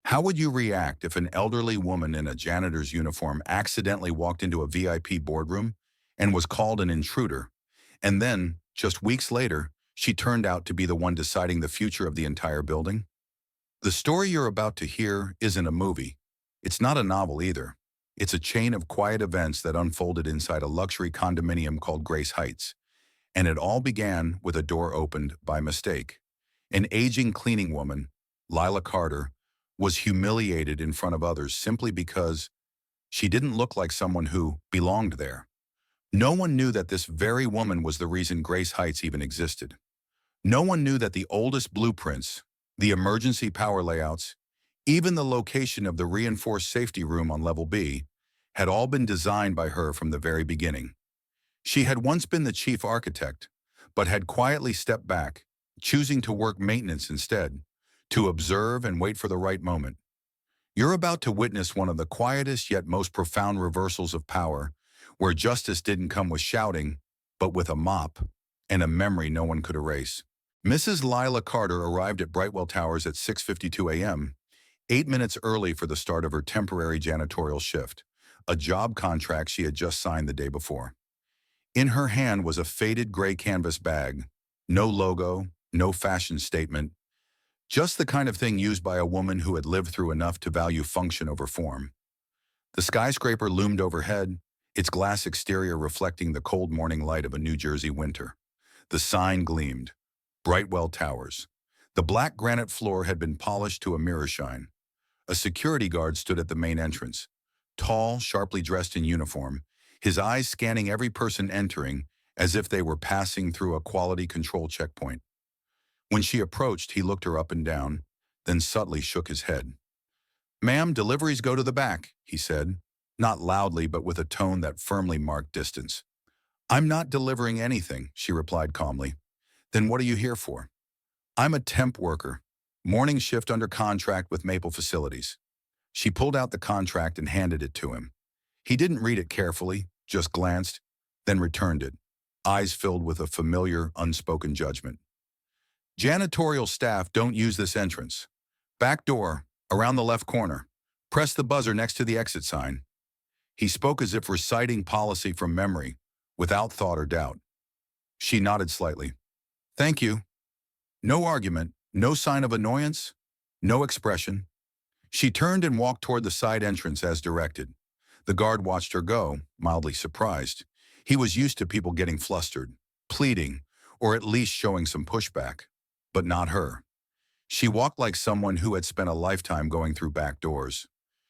How would you react if an elderly woman in a janitor's uniform accidentally walked into a VIP boardroom and was called an intruder, and then, just weeks later, she turned out to be the one deciding the future of the entire building? The story you're about to hear isn't a movie. It's not a novel either. It's a chain of quiet events that unfolded inside a luxury condominium called Grace Heights. And it all began with a door opened by mistake. An aging cleaning woman, Lila Carter, was humiliated in front of others simply because she didn't look like someone who belonged there. No one knew that this very woman was the reason Grace Heights even existed. No one knew that the oldest blueprints, the emergency power layouts, even the location of the reinforced safety room on level B, had all been designed by her from the very beginning. She had once been the chief architect, but had quietly stepped back, choosing to work maintenance instead, to observe and wait for the right moment. You're about to witness one of the quietest yet most profound reversals of power, where justice didn't come with shouting, but with a mop and a memory no one could erase. Mrs. Lila Carter arrived at Brightwell Towers at 6:52 a.m., 8 minutes early for the start of her temporary janitorial shift, a job contract she had just signed the day before. In her hand was a faded gray canvas bag, no logo, no fashion statement, just the kind of thing used by a woman who had lived through enough to value function over form. The skyscraper loomed overhead, its glass exterior reflecting the cold morning light of a New Jersey winter. The sign gleamed, Brightwell Towers. The black granite floor had been polished to a mirror shine. A security guard stood at the main entrance, tall, sharply dressed in uniform, his eyes scanning every person entering as if they were passing through a quality control checkpoint. When she approached, he looked her up and down, then subtly shook his head. "Ma'am, deliveries go to the back," he said, not loudly but with a tone that firmly marked distance. "I'm not delivering anything," she replied calmly. "Then what are you here for?" "I'm a temp worker, morning shift under contract with Maple Facilities." She pulled out the contract and handed it to him. He didn't read it carefully, just glanced, then returned it, eyes filled with a familiar, unspoken judgment. "Janitorial staff don't use this entrance. Back door, around the left corner. Press the buzzer next to the exit sign." He spoke as if reciting policy from memory, without thought or doubt. She nodded slightly. "Thank you." No argument, no sign of annoyance, no expression. She turned and walked toward the side entrance as directed. The guard watched her go, mildly surprised. He was used to people getting flustered, pleading, or at least showing some pushback. But not her. She walked like someone who had spent a lifetime going through back doors.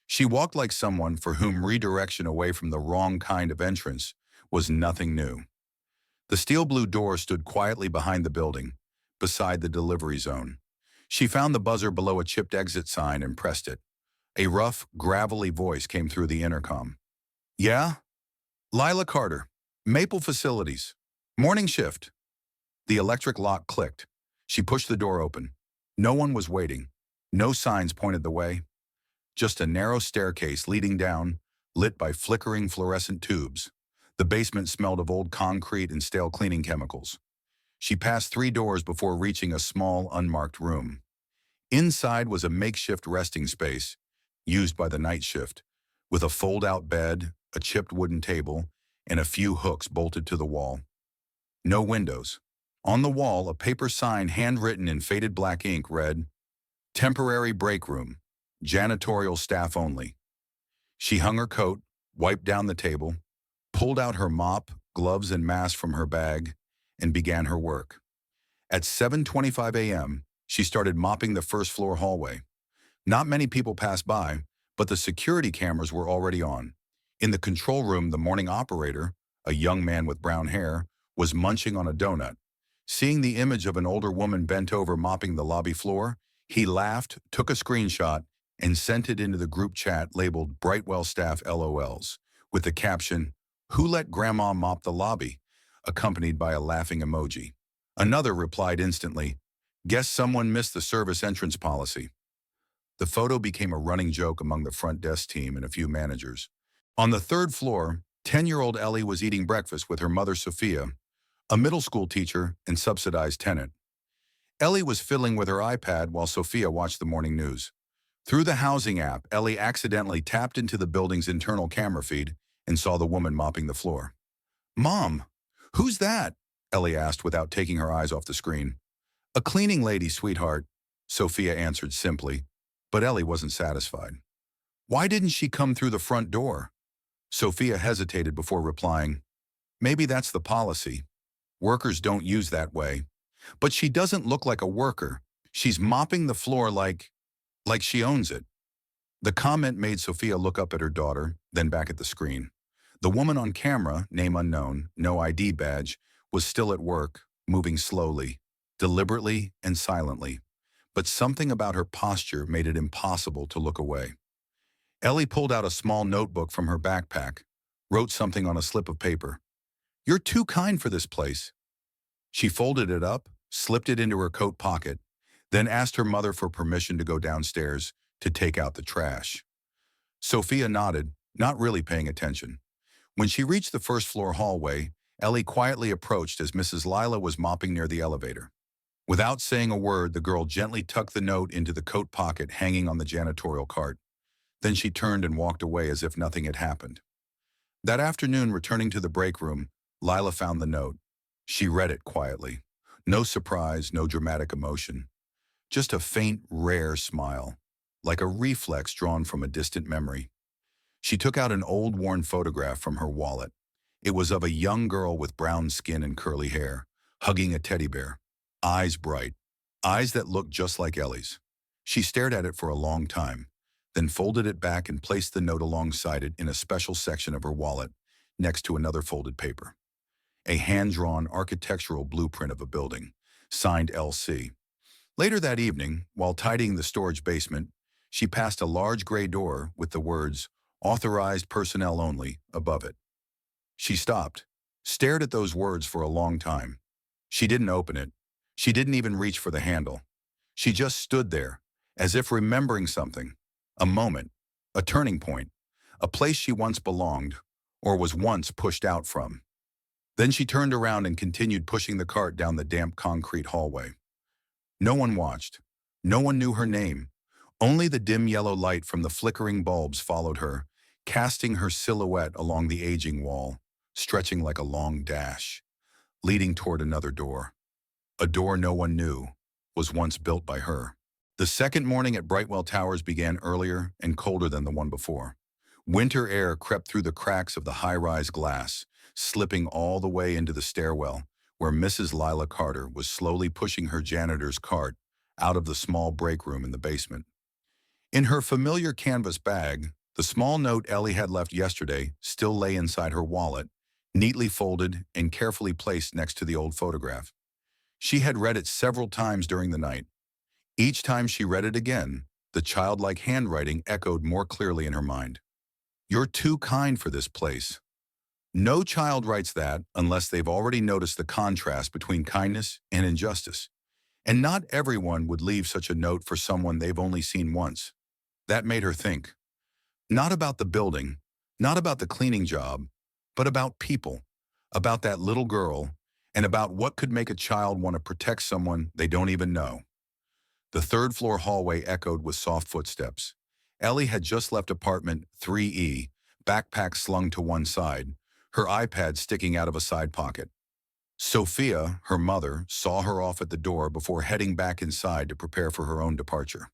She walked like someone for whom redirection away from the wrong kind of entrance was nothing new. The steel blue door stood quietly behind the building, beside the delivery zone. She found the buzzer below a chipped exit sign and pressed it. A rough, gravelly voice came through the intercom. "Yeah? Lila Carter, Maple Facilities. Morning shift." The electric lock clicked. She pushed the door open. No one was waiting. No signs pointed the way. Just a narrow staircase leading down, lit by flickering fluorescent tubes. The basement smelled of old concrete and stale cleaning chemicals. She passed 3 doors before reaching a small, unmarked room. Inside was a makeshift resting space, used by the night shift, with a fold-out bed, a chipped wooden table, and a few hooks bolted to the wall. No windows. On the wall, a paper sign handwritten in faded black ink read, "Temporary break room, janitorial staff only." She hung her coat, wiped down the table, pulled out her mop, gloves, and mask from her bag, and began her work. At 7:25 a.m., she started mopping the first floor hallway. Not many people passed by, but the security cameras were already on. In the control room, the morning operator, a young man with brown hair, was munching on a donut. Seeing the image of an older woman bent over mopping the lobby floor, he laughed, took a screenshot, and sent it into the group chat labeled Brightwell Staff LOLs, with the caption, "Who let Grandma mop the lobby?" accompanied by a laughing emoji. Another replied instantly, "Guess someone missed the service entrance policy." The photo became a running joke among the front desk team and a few managers. On the 3rd floor, 10-year-old Ellie was eating breakfast with her mother Sophia, a middle school teacher and subsidized tenant. Ellie was fiddling with her iPad while Sophia watched the morning news. Through the housing app, Ellie accidentally tapped into the building's internal camera feed and saw the woman mopping the floor. "Mom, who's that?" Ellie asked without taking her eyes off the screen. "A cleaning lady, sweetheart," Sophia answered simply, but Ellie wasn't satisfied. "Why didn't she come through the front door?" Sophia hesitated before replying, "Maybe that's the policy. Workers don't use that way. But she doesn't look like a worker. She's mopping the floor like she owns it." The comment made Sophia look up at her daughter, then back at the screen. The woman on camera, name unknown, no ID badge, was still at work, moving slowly, deliberately and silently. But something about her posture made it impossible to look away. Ellie pulled out a small notebook from her backpack, wrote something on a slip of paper. "You're too kind for this place." She folded it up, slipped it into her coat pocket, then asked her mother for permission to go downstairs to take out the trash. Sophia nodded, not really paying attention. When she reached the first-floor hallway, Ellie quietly approached as Mrs. Lila was mopping near the elevator. Without saying a word, the girl gently tucked the note into the coat pocket hanging on the janitorial cart. Then she turned and walked away as if nothing had happened. That afternoon, returning to the break room, Lila found the note. She read it quietly. No surprise, no dramatic emotion. Just a faint, rare smile, like a reflex drawn from a distant memory. She took out an old, worn photograph from her wallet. It was of a young girl with brown skin and curly hair, hugging a teddy bear. Eyes bright, eyes that looked just like Ellie's. She stared at it for a long time, then folded it back and placed the note alongside it in a special section of her wallet, next to another folded paper. A hand-drawn architectural blueprint of a building, signed LC. Later that evening, while tidying the storage basement, she passed a large gray door with the words, "Authorized personnel only," above it. She stopped, stared at those words for a long time. She didn't open it. She didn't even reach for the handle. She just stood there, as if remembering something. A moment, a turning point, a place she once belonged, or was once pushed out from. Then she turned around and continued pushing the cart down the damp concrete hallway. No one watched. No one knew her name. Only the dim yellow light from the flickering bulbs followed her, casting her silhouette along the aging wall, stretching like a long dash, leading toward another door. A door no one knew was once built by her. The second morning at Brightwell Towers began earlier and colder than the one before. Winter air crept through the cracks of the high-rise glass, slipping all the way into the stairwell, where Mrs. Lila Carter was slowly pushing her janitor's cart out of the small break room in the basement. In her familiar canvas bag, the small note Ellie had left yesterday still lay inside her wallet, neatly folded and carefully placed next to the old photograph. She had read it several times during the night. Each time she read it again, the childlike handwriting echoed more clearly in her mind. "You're too kind for this place." No child writes that unless they've already noticed the contrast between kindness and injustice. And not everyone would leave such a note for someone they've only seen once. That made her think. Not about the building, not about the cleaning job, but about people, about that little girl, and about what could make a child want to protect someone they don't even know. The third-floor hallway echoed with soft footsteps. Ellie had just left apartment 3E, backpack slung to one side, her iPad sticking out of a side pocket. Sophia, her mother, saw her off at the door before heading back inside to prepare for her own departure.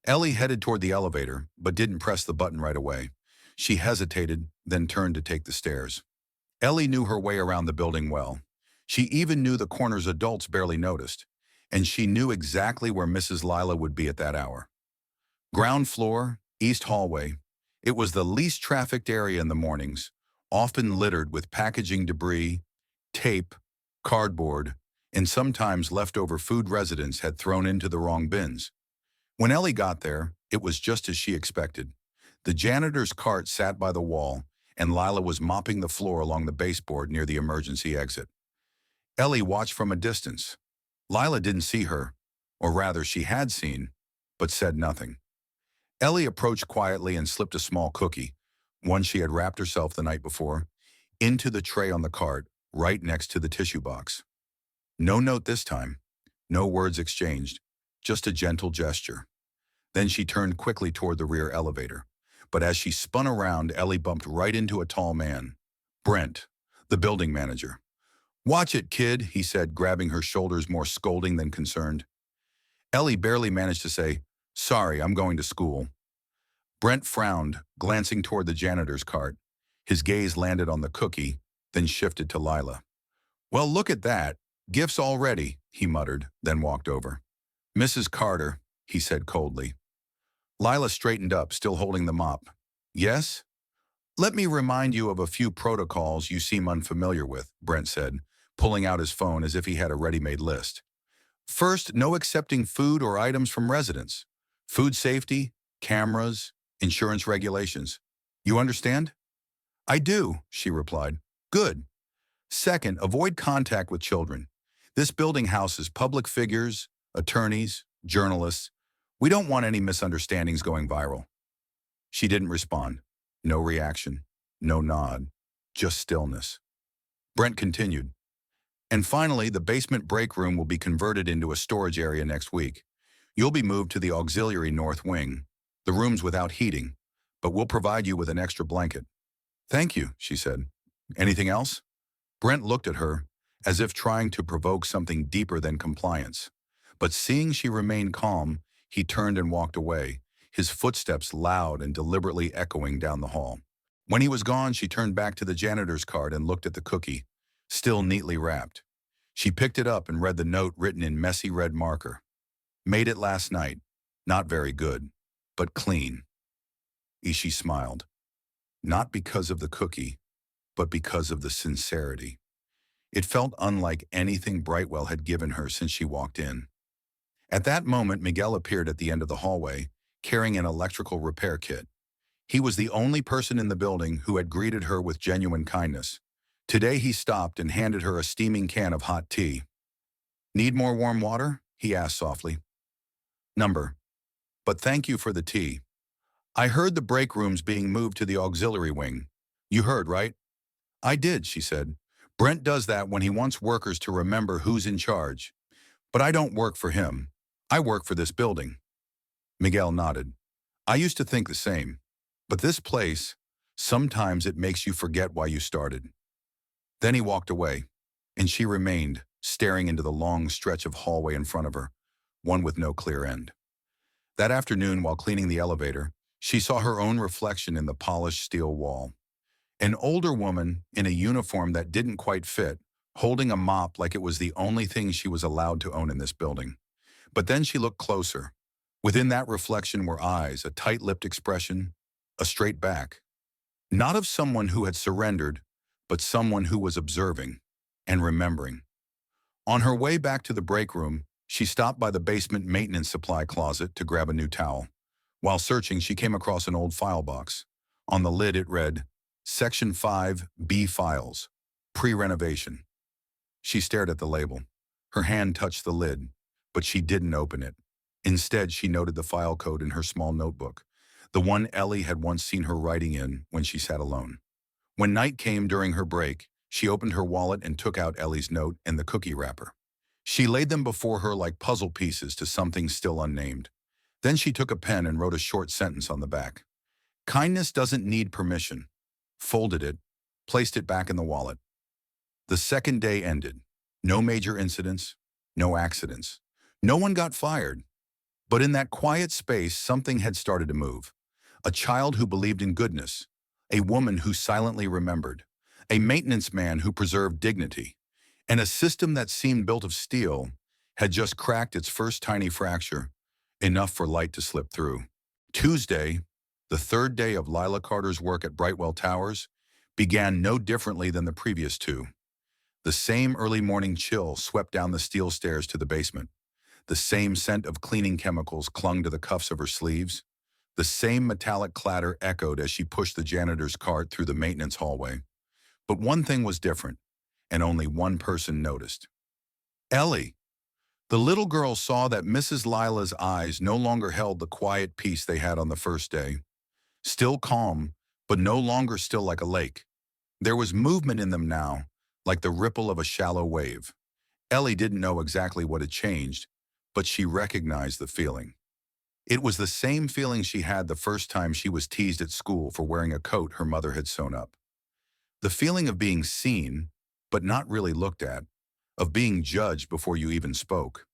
Ellie headed toward the elevator, but didn't press the button right away. She hesitated, then turned to take the stairs. Ellie knew her way around the building well. She even knew the corners adults barely noticed, and she knew exactly where Mrs. Lila would be at that hour. Ground floor, east hallway. It was the least trafficked area in the mornings, often littered with packaging debris, tape, cardboard, and sometimes leftover food residents had thrown into the wrong bins. When Ellie got there, it was just as she expected. The janitor's cart sat by the wall, and Lila was mopping the floor along the baseboard near the emergency exit. Ellie watched from a distance. Lila didn't see her, or rather she had seen, but said nothing. Ellie approached quietly and slipped a small cookie, one she had wrapped herself the night before, into the tray on the cart, right next to the tissue box. No note this time, no words exchanged, just a gentle gesture. Then she turned quickly toward the rear elevator. But as she spun around, Ellie bumped right into a tall man. Brent, the building manager. "Watch it, kid," he said, grabbing her shoulders, more scolding than concerned. Ellie barely managed to say, "Sorry, I'm going to school." Brent frowned, glancing toward the janitor's cart. His gaze landed on the cookie, then shifted to Lila. "Well, look at that. Gifts already," he muttered, then walked over. "Mrs. Carter," he said coldly. Lila straightened up, still holding the mop. "Yes?" "Let me remind you of a few protocols you seem unfamiliar with," Brent said, pulling out his phone as if he had a ready-made list. "First, no accepting food or items from residents. Food safety, cameras, insurance regulations. You understand?" "I do," she replied. "Good. Second, avoid contact with children. This building houses public figures, attorneys, journalists. We don't want any misunderstandings going viral." She didn't respond. No reaction. No nod. Just stillness. Brent continued. "And finally, the basement break room will be converted into a storage area next week. You'll be moved to the auxiliary north wing. The room's without heating, but we'll provide you with an extra blanket." "Thank you," she said. "Anything else?" Brent looked at her, as if trying to provoke something deeper than compliance. But seeing she remained calm, he turned and walked away, his footsteps loud and deliberately echoing down the hall. When he was gone, she turned back to the janitor's card and looked at the cookie, still neatly wrapped. She picked it up and read the note written in messy red marker. "Made it last night. Not very good, but clean." She smiled. Not because of the cookie, but because of the sincerity. It felt unlike anything Brightwell had given her since she walked in. At that moment, Miguel appeared at the end of the hallway, carrying an electrical repair kit. He was the only person in the building who had greeted her with genuine kindness. Today he stopped and handed her a steaming can of hot tea. "Need more warm water?" he asked softly. "Number. But thank you for the tea. I heard the break room's being moved to the auxiliary wing. You heard, right?" "I did," she said. "Brent does that when he wants workers to remember who's in charge. But I don't work for him. I work for this building." Miguel nodded. "I used to think the same. But this place, sometimes it makes you forget why you started." Then he walked away, and she remained, staring into the long stretch of hallway in front of her, one with no clear end. That afternoon, while cleaning the elevator, she saw her own reflection in the polished steel wall. An older woman in a uniform that didn't quite fit, holding a mop like it was the only thing she was allowed to own in this building. But then she looked closer. Within that reflection were eyes, a tight-lipped expression, a straight back. Not of someone who had surrendered, but someone who was observing and remembering. On her way back to the break room, she stopped by the basement maintenance supply closet to grab a new towel. While searching, she came across an old file box. On the lid it read, Section 5, B Files, Pre-Renovation. She stared at the label. Her hand touched the lid, but she didn't open it. Instead, she noted the file code in her small notebook, the one Ellie had once seen her writing in when she sat alone. When night came during her break, she opened her wallet and took out Ellie's note and the cookie wrapper. She laid them before her like puzzle pieces to something still unnamed. Then she took a pen and wrote a short sentence on the back. "Kindness doesn't need permission." Folded it, placed it back in the wallet. The second day ended. No major incidents, no accidents. No one got fired. But in that quiet space, something had started to move. A child who believed in goodness, a woman who silently remembered, a maintenance man who preserved dignity, and a system that seemed built of steel had just cracked its first tiny fracture, enough for light to slip through. Tuesday, the third day of Lila Carter's work at Brightwell Towers, began no differently than the previous two. The same early morning chill swept down the steel stairs to the basement. The same scent of cleaning chemicals clung to the cuffs of her sleeves. The same metallic clatter echoed as she pushed the janitor's cart through the maintenance hallway. But one thing was different, and only one person noticed. Ellie. The little girl saw that Mrs. Lila's eyes no longer held the quiet peace they had on the first day. Still calm, but no longer still like a lake. There was movement in them now, like the ripple of a shallow wave. Ellie didn't know exactly what had changed, but she recognized the feeling. It was the same feeling she had the first time she was teased at school for wearing a coat her mother had sewn up. The feeling of being seen, but not really looked at, of being judged before you even spoke.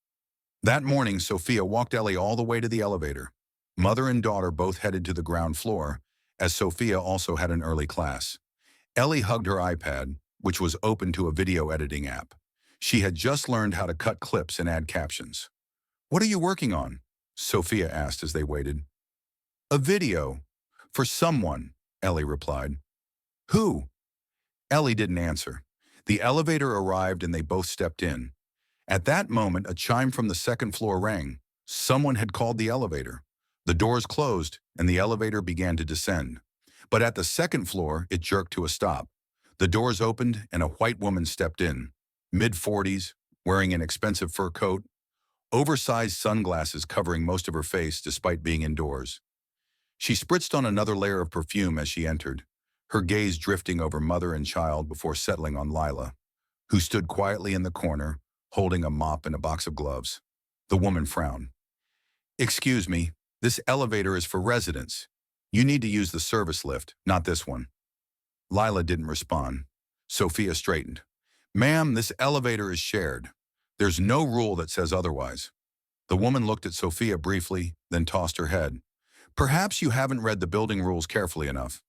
That morning, Sophia walked Ellie all the way to the elevator. Mother and daughter both headed to the ground floor, as Sophia also had an early class. Ellie hugged her iPad, which was open to a video editing app. She had just learned how to cut clips and add captions. "What are you working on?" Sophia asked as they waited. "A video. For someone," Ellie replied. "Who?" Ellie didn't answer. The elevator arrived and they both stepped in. At that moment, a chime from the second floor rang. Someone had called the elevator. The doors closed and the elevator began to descend. But at the second floor, it jerked to a stop. The doors opened and a white woman stepped in, mid-40s, wearing an expensive fur coat, oversized sunglasses covering most of her face despite being indoors. She spritzed on another layer of perfume as she entered, her gaze drifting over mother and child before settling on Lila, who stood quietly in the corner, holding a mop and a box of gloves. The woman frowned. "Excuse me, this elevator is for residents. You need to use the service lift, not this one." Lila didn't respond. Sophia straightened. "Ma'am, this elevator is shared. There's no rule that says otherwise." The woman looked at Sophia briefly, then tossed her head. "Perhaps you haven't read the building rules carefully enough."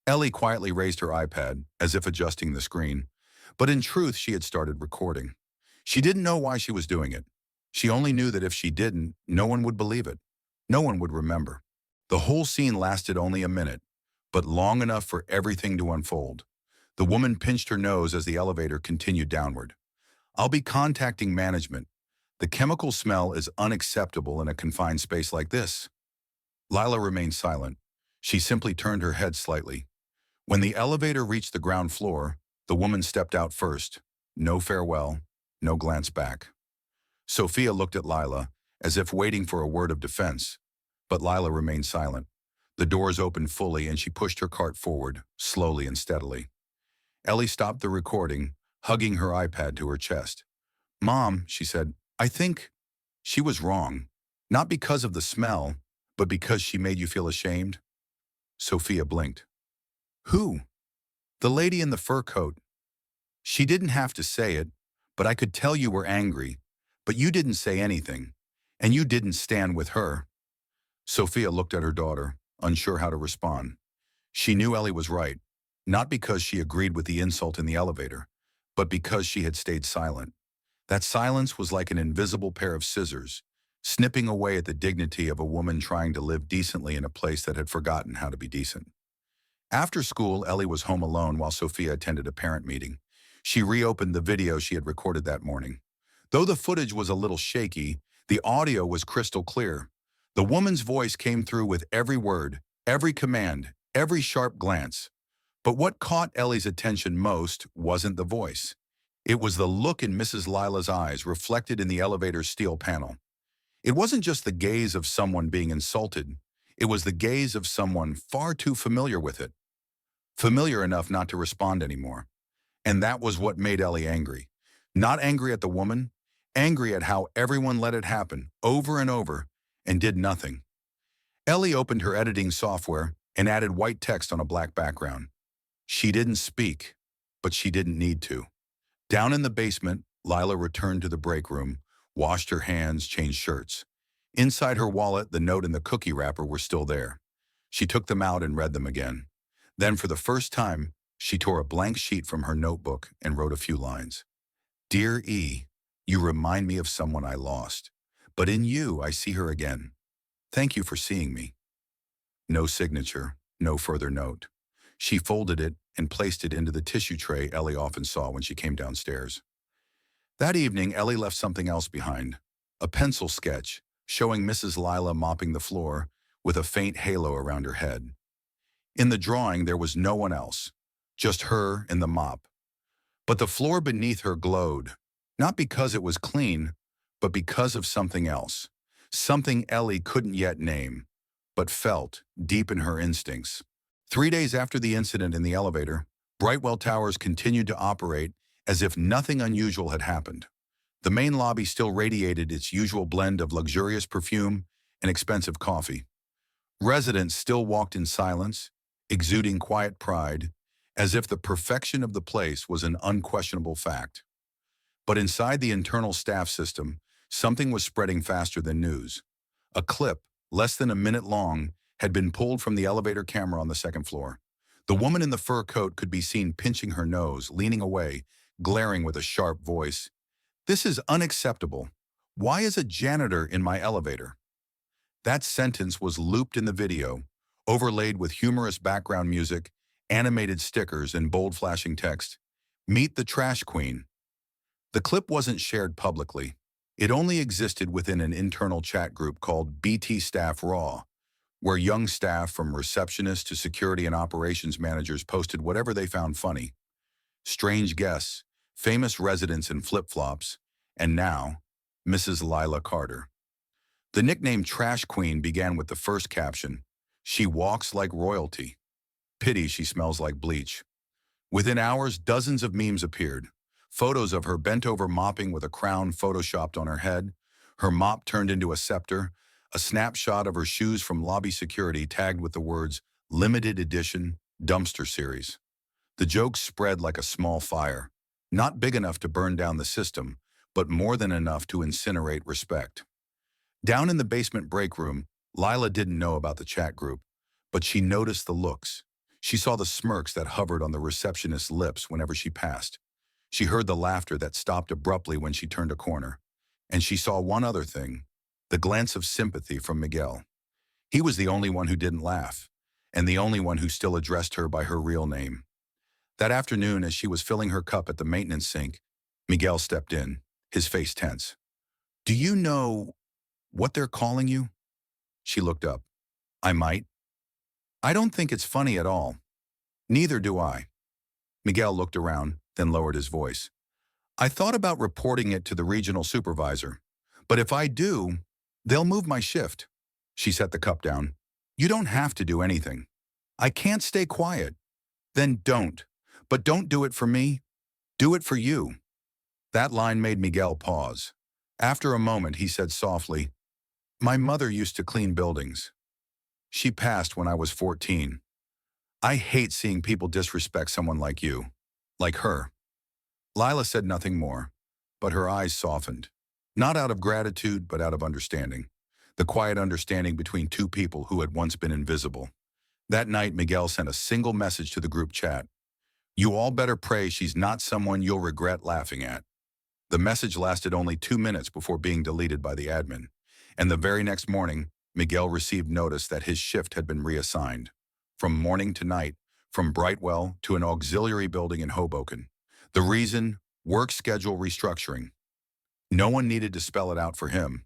Ellie quietly raised her iPad, as if adjusting the screen, but in truth she had started recording. She didn't know why she was doing it. She only knew that if she didn't, no one would believe it. No one would remember. The whole scene lasted only a minute, but long enough for everything to unfold. The woman pinched her nose as the elevator continued downward. "I'll be contacting management. The chemical smell is unacceptable in a confined space like this." Lila remained silent. She simply turned her head slightly. When the elevator reached the ground floor, the woman stepped out first. No farewell, no glance back. Sophia looked at Lila, as if waiting for a word of defense, but Lila remained silent. The doors opened fully and she pushed her cart forward, slowly and steadily. Ellie stopped the recording, hugging her iPad to her chest. "Mom," she said, "I think she was wrong. Not because of the smell, but because she made you feel ashamed." Sophia blinked. "Who?" "The lady in the fur coat. She didn't have to say it, but I could tell you were angry, but you didn't say anything, and you didn't stand with her." Sophia looked at her daughter, unsure how to respond. She knew Ellie was right, not because she agreed with the insult in the elevator, but because she had stayed silent. That silence was like an invisible pair of scissors, snipping away at the dignity of a woman trying to live decently in a place that had forgotten how to be decent. After school, Ellie was home alone while Sophia attended a parent meeting. She reopened the video she had recorded that morning. Though the footage was a little shaky, the audio was crystal clear. The woman's voice came through with every word, every command, every sharp glance. But what caught Ellie's attention most wasn't the voice. It was the look in Mrs. Lila's eyes reflected in the elevator's steel panel. It wasn't just the gaze of someone being insulted. It was the gaze of someone far too familiar with it. Familiar enough not to respond anymore. And that was what made Ellie angry. Not angry at the woman, angry at how everyone let it happen over and over and did nothing. Ellie opened her editing software and added white text on a black background. She didn't speak, but she didn't need to. Down in the basement, Lila returned to the break room, washed her hands, changed shirts. Inside her wallet, the note and the cookie wrapper were still there. She took them out and read them again. Then, for the first time, she tore a blank sheet from her notebook and wrote a few lines. "Dear E, you remind me of someone I lost, but in you I see her again. Thank you for seeing me." No signature, no further note. She folded it and placed it into the tissue tray Ellie often saw when she came downstairs. That evening, Ellie left something else behind. A pencil sketch showing Mrs. Lila mopping the floor with a faint halo around her head. In the drawing, there was no one else, just her and the mop. But the floor beneath her glowed, not because it was clean, but because of something else. Something Ellie couldn't yet name, but felt deep in her instincts. 3 days after the incident in the elevator, Brightwell Towers continued to operate as if nothing unusual had happened. The main lobby still radiated its usual blend of luxurious perfume and expensive coffee. Residents still walked in silence, exuding quiet pride, as if the perfection of the place was an unquestionable fact. But inside the internal staff system, something was spreading faster than news. A clip, less than a minute long, had been pulled from the elevator camera on the second floor. The woman in the fur coat could be seen pinching her nose, leaning away, glaring with a sharp voice. "This is unacceptable. Why is a janitor in my elevator?" That sentence was looped in the video, overlaid with humorous background music, animated stickers, and bold flashing text. "Meet the trash queen." The clip wasn't shared publicly. It only existed within an internal chat group called BT Staff Raw, where young staff from receptionists to security and operations managers posted whatever they found funny. Strange guests, famous residents in flip-flops, and now, Mrs. Lila Carter. The nickname Trash Queen began with the first caption, "She walks like royalty. Pity she smells like bleach." Within hours, dozens of memes appeared. Photos of her bent over mopping with a crown photoshopped on her head, her mop turned into a scepter, a snapshot of her shoes from lobby security tagged with the words "Limited Edition Dumpster Series." The jokes spread like a small fire, not big enough to burn down the system, but more than enough to incinerate respect. Down in the basement break room, Lila didn't know about the chat group, but she noticed the looks. She saw the smirks that hovered on the receptionist's lips whenever she passed. She heard the laughter that stopped abruptly when she turned a corner. And she saw one other thing, the glance of sympathy from Miguel. He was the only one who didn't laugh, and the only one who still addressed her by her real name. That afternoon, as she was filling her cup at the maintenance sink, Miguel stepped in, his face tense. "Do you know what they're calling you?" She looked up. "I might." "I don't think it's funny at all." "Neither do I." Miguel looked around, then lowered his voice. "I thought about reporting it to the regional supervisor, but if I do, they'll move my shift." She set the cup down. "You don't have to do anything." "I can't stay quiet." "Then don't. But don't do it for me. Do it for you." That line made Miguel pause. After a moment, he said softly, "My mother used to clean buildings. She passed when I was 14. I hate seeing people disrespect someone like you. Like her." Lila said nothing more, but her eyes softened. Not out of gratitude, but out of understanding. The quiet understanding between two people who had once been invisible. That night, Miguel sent a single message to the group chat. "You all better pray she's not someone you'll regret laughing at." The message lasted only 2 minutes before being deleted by the admin. And the very next morning, Miguel received notice that his shift had been reassigned. From morning to night, from Brightwell to an auxiliary building in Hoboken. The reason? Work schedule restructuring. No one needed to spell it out for him.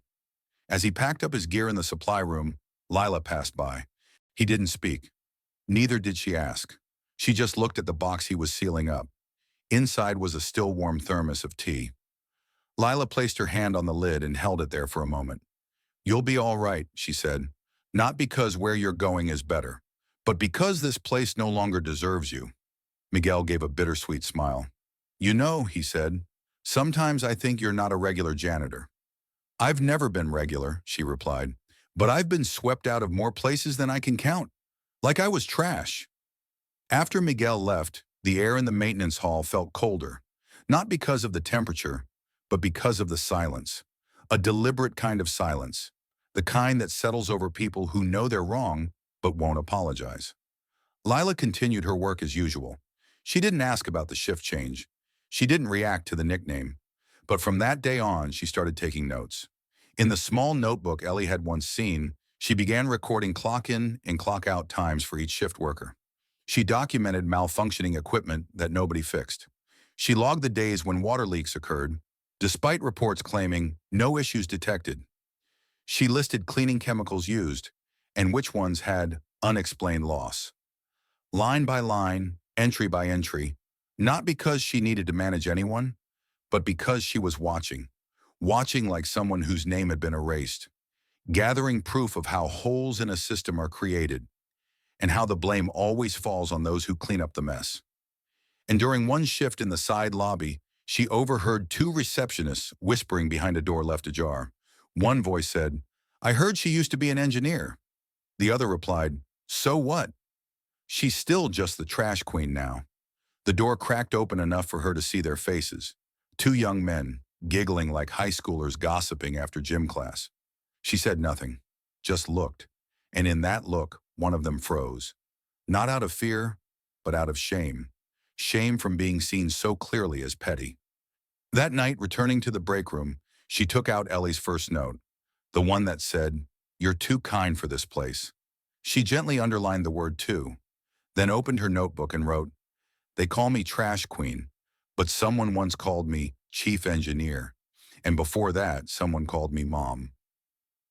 As he packed up his gear in the supply room, Lila passed by. He didn't speak. Neither did she ask. She just looked at the box he was sealing up. Inside was a still warm thermos of tea. Lila placed her hand on the lid and held it there for a moment. "You'll be all right," she said. "Not because where you're going is better, but because this place no longer deserves you." Miguel gave a bittersweet smile. "You know," he said, "sometimes I think you're not a regular janitor." "I've never been regular," she replied, "but I've been swept out of more places than I can count. Like I was trash." After Miguel left, the air in the maintenance hall felt colder, not because of the temperature, but because of the silence. A deliberate kind of silence, the kind that settles over people who know they're wrong, but won't apologize. Lila continued her work as usual. She didn't ask about the shift change. She didn't react to the nickname. But from that day on, she started taking notes. In the small notebook Ellie had once seen, she began recording clock-in and clock-out times for each shift worker. She documented malfunctioning equipment that nobody fixed. She logged the days when water leaks occurred, despite reports claiming no issues detected. She listed cleaning chemicals used and which ones had unexplained loss. Line by line, entry by entry, not because she needed to manage anyone, but because she was watching. Watching like someone whose name had been erased. Gathering proof of how holes in a system are created and how the blame always falls on those who clean up the mess. And during one shift in the side lobby, she overheard two receptionists whispering behind a door left ajar. One voice said, I heard she used to be an engineer. The other replied, so what? She's still just the trash queen now. The door cracked open enough for her to see their faces. Two young men, giggling like high schoolers gossiping after gym class. She said nothing, just looked. And in that look, one of them froze. Not out of fear, but out of shame. Shame from being seen so clearly as petty. That night, returning to the break room, she took out Ellie's first note, the one that said, "You're too kind for this place." She gently underlined the word too, then opened her notebook and wrote, "They call me Trash Queen, but someone once called me Chief Engineer, and before that, someone called me Mom."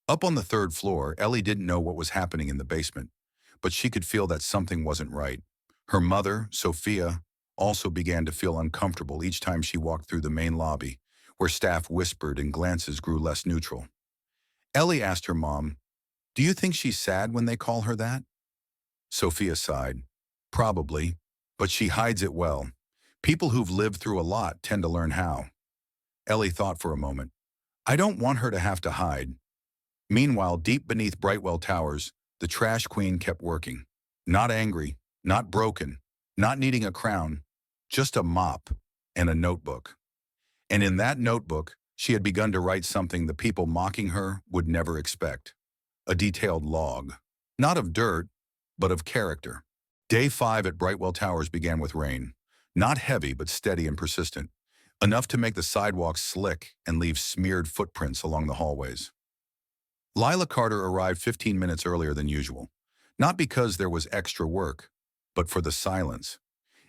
Up on the third floor, Ellie didn't know what was happening in the basement, but she could feel that something wasn't right. Her mother, Sophia, also began to feel uncomfortable each time she walked through the main lobby, where staff whispered and glances grew less neutral. Ellie asked her mom, "Do you think she's sad when they call her that?" Sophia sighed. "Probably, but she hides it well. People who've lived through a lot tend to learn how." Ellie thought for a moment. "I don't want her to have to hide." Meanwhile, deep beneath Brightwell Towers, the trash queen kept working. Not angry, not broken, not needing a crown, just a mop and a notebook. And in that notebook, she had begun to write something the people mocking her would never expect. A detailed log. Not of dirt, but of character. Day 5 at Brightwell Towers began with rain. Not heavy, but steady and persistent. Enough to make the sidewalks slick and leave smeared footprints along the hallways. Lila Carter arrived 15 minutes earlier than usual. Not because there was extra work, but for the silence.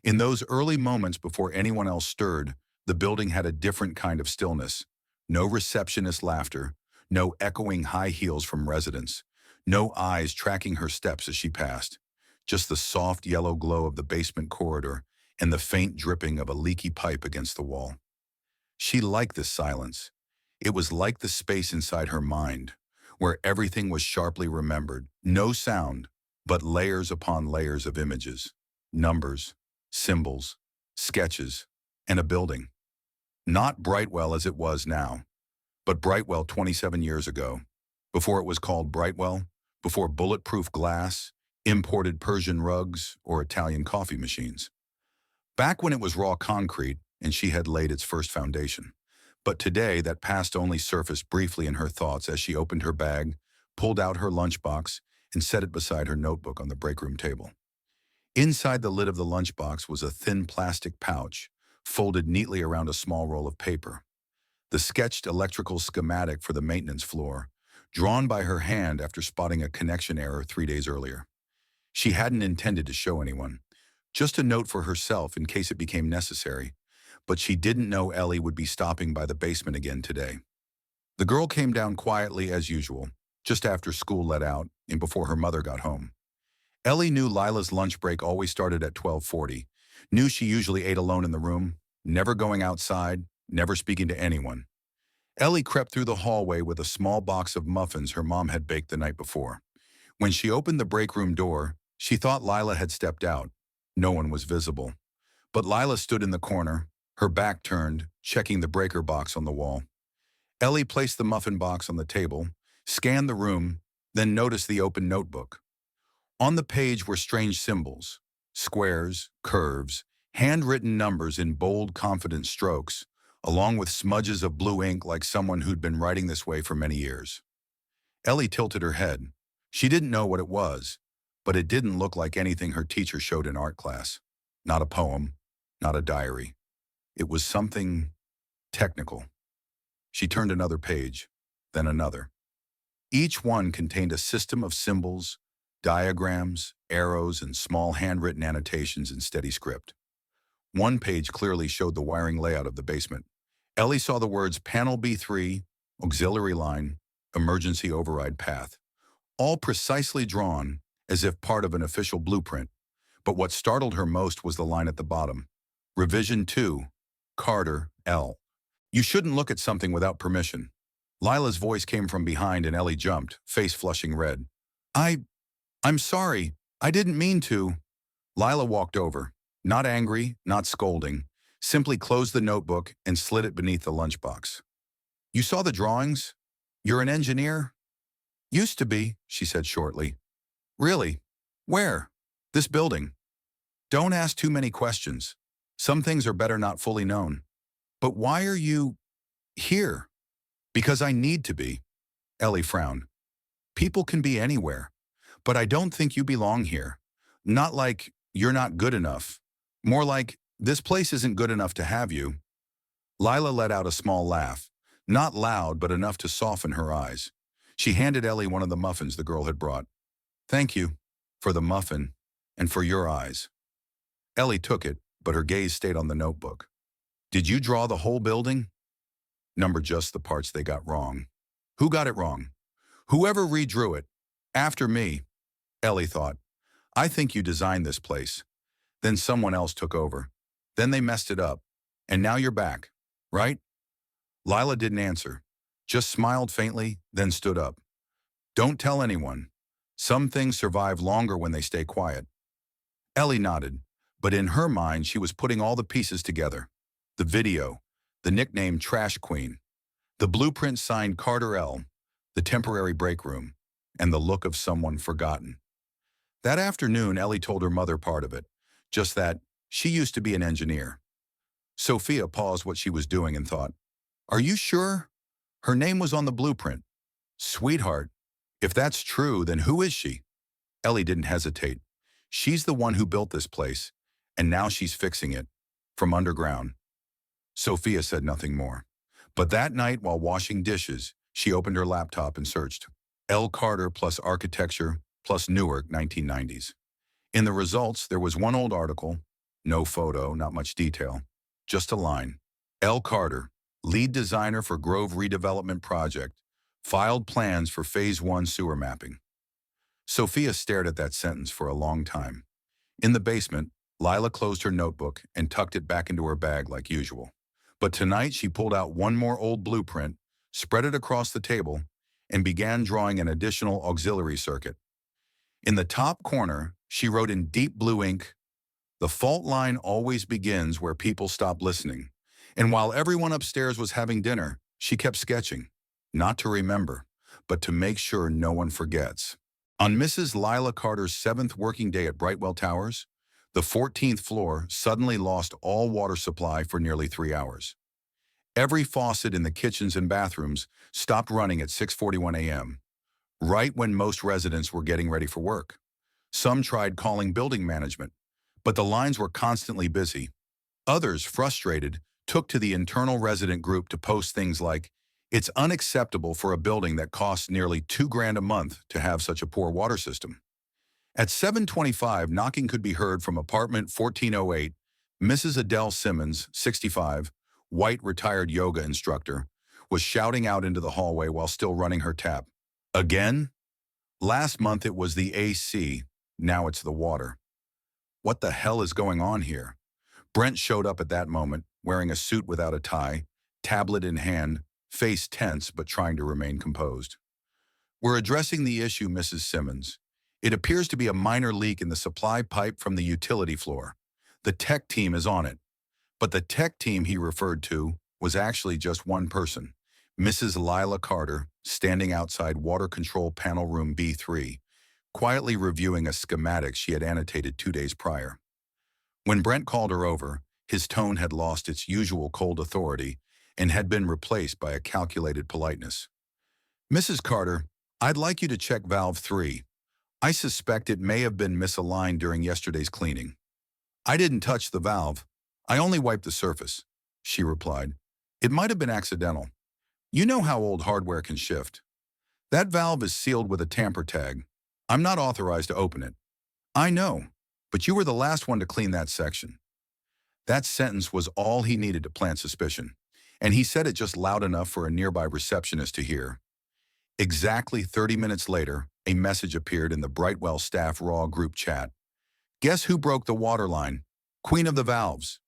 In those early moments before anyone else stirred, the building had a different kind of stillness. No receptionist laughter, no echoing high heels from residents, no eyes tracking her steps as she passed. Just the soft yellow glow of the basement corridor and the faint dripping of a leaky pipe against the wall. She liked this silence. It was like the space inside her mind, where everything was sharply remembered. No sound, but layers upon layers of images, numbers, symbols, sketches, and a building. Not Brightwell as it was now, but Brightwell 27 years ago, before it was called Brightwell, before bulletproof glass, imported Persian rugs, or Italian coffee machines. Back when it was raw concrete and she had laid its first foundation. But today, that past only surfaced briefly in her thoughts as she opened her bag, pulled out her lunchbox, and set it beside her notebook on the break room table. Inside the lid of the lunchbox was a thin plastic pouch, folded neatly around a small roll of paper. The sketched electrical schematic for the maintenance floor, drawn by her hand after spotting a connection error 3 days earlier. She hadn't intended to show anyone, just a note for herself in case it became necessary, but she didn't know Ellie would be stopping by the basement again today. The girl came down quietly as usual, just after school let out and before her mother got home. Ellie knew Lila's lunch break always started at 12:40, knew she usually ate alone in the room, never going outside, never speaking to anyone. Ellie crept through the hallway with a small box of muffins her mom had baked the night before. When she opened the break room door, she thought Lila had stepped out. No one was visible. But Lila stood in the corner, her back turned, checking the breaker box on the wall. Ellie placed the muffin box on the table, scanned the room, then noticed the open notebook. On the page were strange symbols, squares, curves, handwritten numbers in bold, confident strokes, along with smudges of blue ink like someone who'd been writing this way for many years. Ellie tilted her head. She didn't know what it was, but it didn't look like anything her teacher showed in art class. Not a poem, not a diary. It was something technical. She turned another page, then another. Each one contained a system of symbols, diagrams, arrows, and small handwritten annotations in steady script. One page clearly showed the wiring layout of the basement. Ellie saw the words Panel B3, Auxiliary Line, Emergency Override Path, all precisely drawn as if part of an official blueprint. But what startled her most was the line at the bottom. Revision 2, Carter, L. You shouldn't look at something without permission. Lila's voice came from behind and Ellie jumped, face flushing red. I'm sorry. I didn't mean to. Lila walked over, not angry, not scolding, simply closed the notebook and slid it beneath the lunchbox. You saw the drawings? You're an engineer? Used to be, she said shortly. Really? Where? This building. Don't ask too many questions. Some things are better not fully known. But why are you here? Because I need to be. Ellie frowned. People can be anywhere. But I don't think you belong here. Not like you're not good enough. More like this place isn't good enough to have you. Lila let out a small laugh. Not loud, but enough to soften her eyes. She handed Ellie one of the muffins the girl had brought. Thank you for the muffin and for your eyes. Ellie took it, but her gaze stayed on the notebook. Did you draw the whole building? Number just the parts they got wrong. Who got it wrong? Whoever redrew it. After me, Ellie thought. I think you designed this place. Then someone else took over. Then they messed it up. And now you're back, right? Lila didn't answer, just smiled faintly, then stood up. Don't tell anyone. Some things survive longer when they stay quiet. Ellie nodded, but in her mind she was putting all the pieces together. The video, the nickname Trash Queen, the blueprint signed Carter L., the temporary break room, and the look of someone forgotten. That afternoon, Ellie told her mother part of it, just that she used to be an engineer. Sophia paused what she was doing and thought, are you sure? Her name was on the blueprint. Sweetheart, if that's true, then who is she? Ellie didn't hesitate. She's the one who built this place, and now she's fixing it, from underground. Sophia said nothing more. But that night, while washing dishes, she opened her laptop and searched L. Carter plus architecture plus Newark 1990s. In the results, there was one old article, no photo, not much detail, just a line. L. Carter, lead designer for Grove Redevelopment Project, filed plans for Phase 1 sewer mapping. Sophia stared at that sentence for a long time. In the basement, Lila closed her notebook and tucked it back into her bag like usual. But tonight she pulled out one more old blueprint, spread it across the table, and began drawing an additional auxiliary circuit. In the top corner, she wrote in deep blue ink, "The fault line always begins where people stop listening." And while everyone upstairs was having dinner, she kept sketching, not to remember, but to make sure no one forgets. On Mrs. Lila Carter's 7th working day at Brightwell Towers, the 14th floor suddenly lost all water supply for nearly 3 hours. Every faucet in the kitchens and bathrooms stopped running at 6:41 a.m., right when most residents were getting ready for work. Some tried calling building management, but the lines were constantly busy. Others, frustrated, took to the internal resident group to post things like, "It's unacceptable for a building that costs nearly $2,000 a month to have such a poor water system." At 7:25, knocking could be heard from apartment 1408. Mrs. Adele Simmons, 65, white retired yoga instructor, was shouting out into the hallway while still running her tap. Again? Last month it was the AC, now it's the water. What the hell is going on here? Brent showed up at that moment, wearing a suit without a tie, tablet in hand, face tense but trying to remain composed. "We're addressing the issue, Mrs. Simmons. It appears to be a minor leak in the supply pipe from the utility floor. The tech team is on it." But the tech team he referred to was actually just one person, Mrs. Lila Carter, standing outside water control panel room B3, quietly reviewing a schematic she had annotated 2 days prior. When Brent called her over, his tone had lost its usual cold authority and had been replaced by a calculated politeness. "Mrs. Carter, I'd like you to check valve 3. I suspect it may have been misaligned during yesterday's cleaning." "I didn't touch the valve. I only wiped the surface," she replied. "It might have been accidental. You know how old hardware can shift. That valve is sealed with a tamper tag. I'm not authorized to open it." "I know, but you were the last one to clean that section." That sentence was all he needed to plant suspicion, and he said it just loud enough for a nearby receptionist to hear. Exactly 30 minutes later, a message appeared in the Brightwell staff Raw group chat. "Guess who broke the water line? Queen of the valves."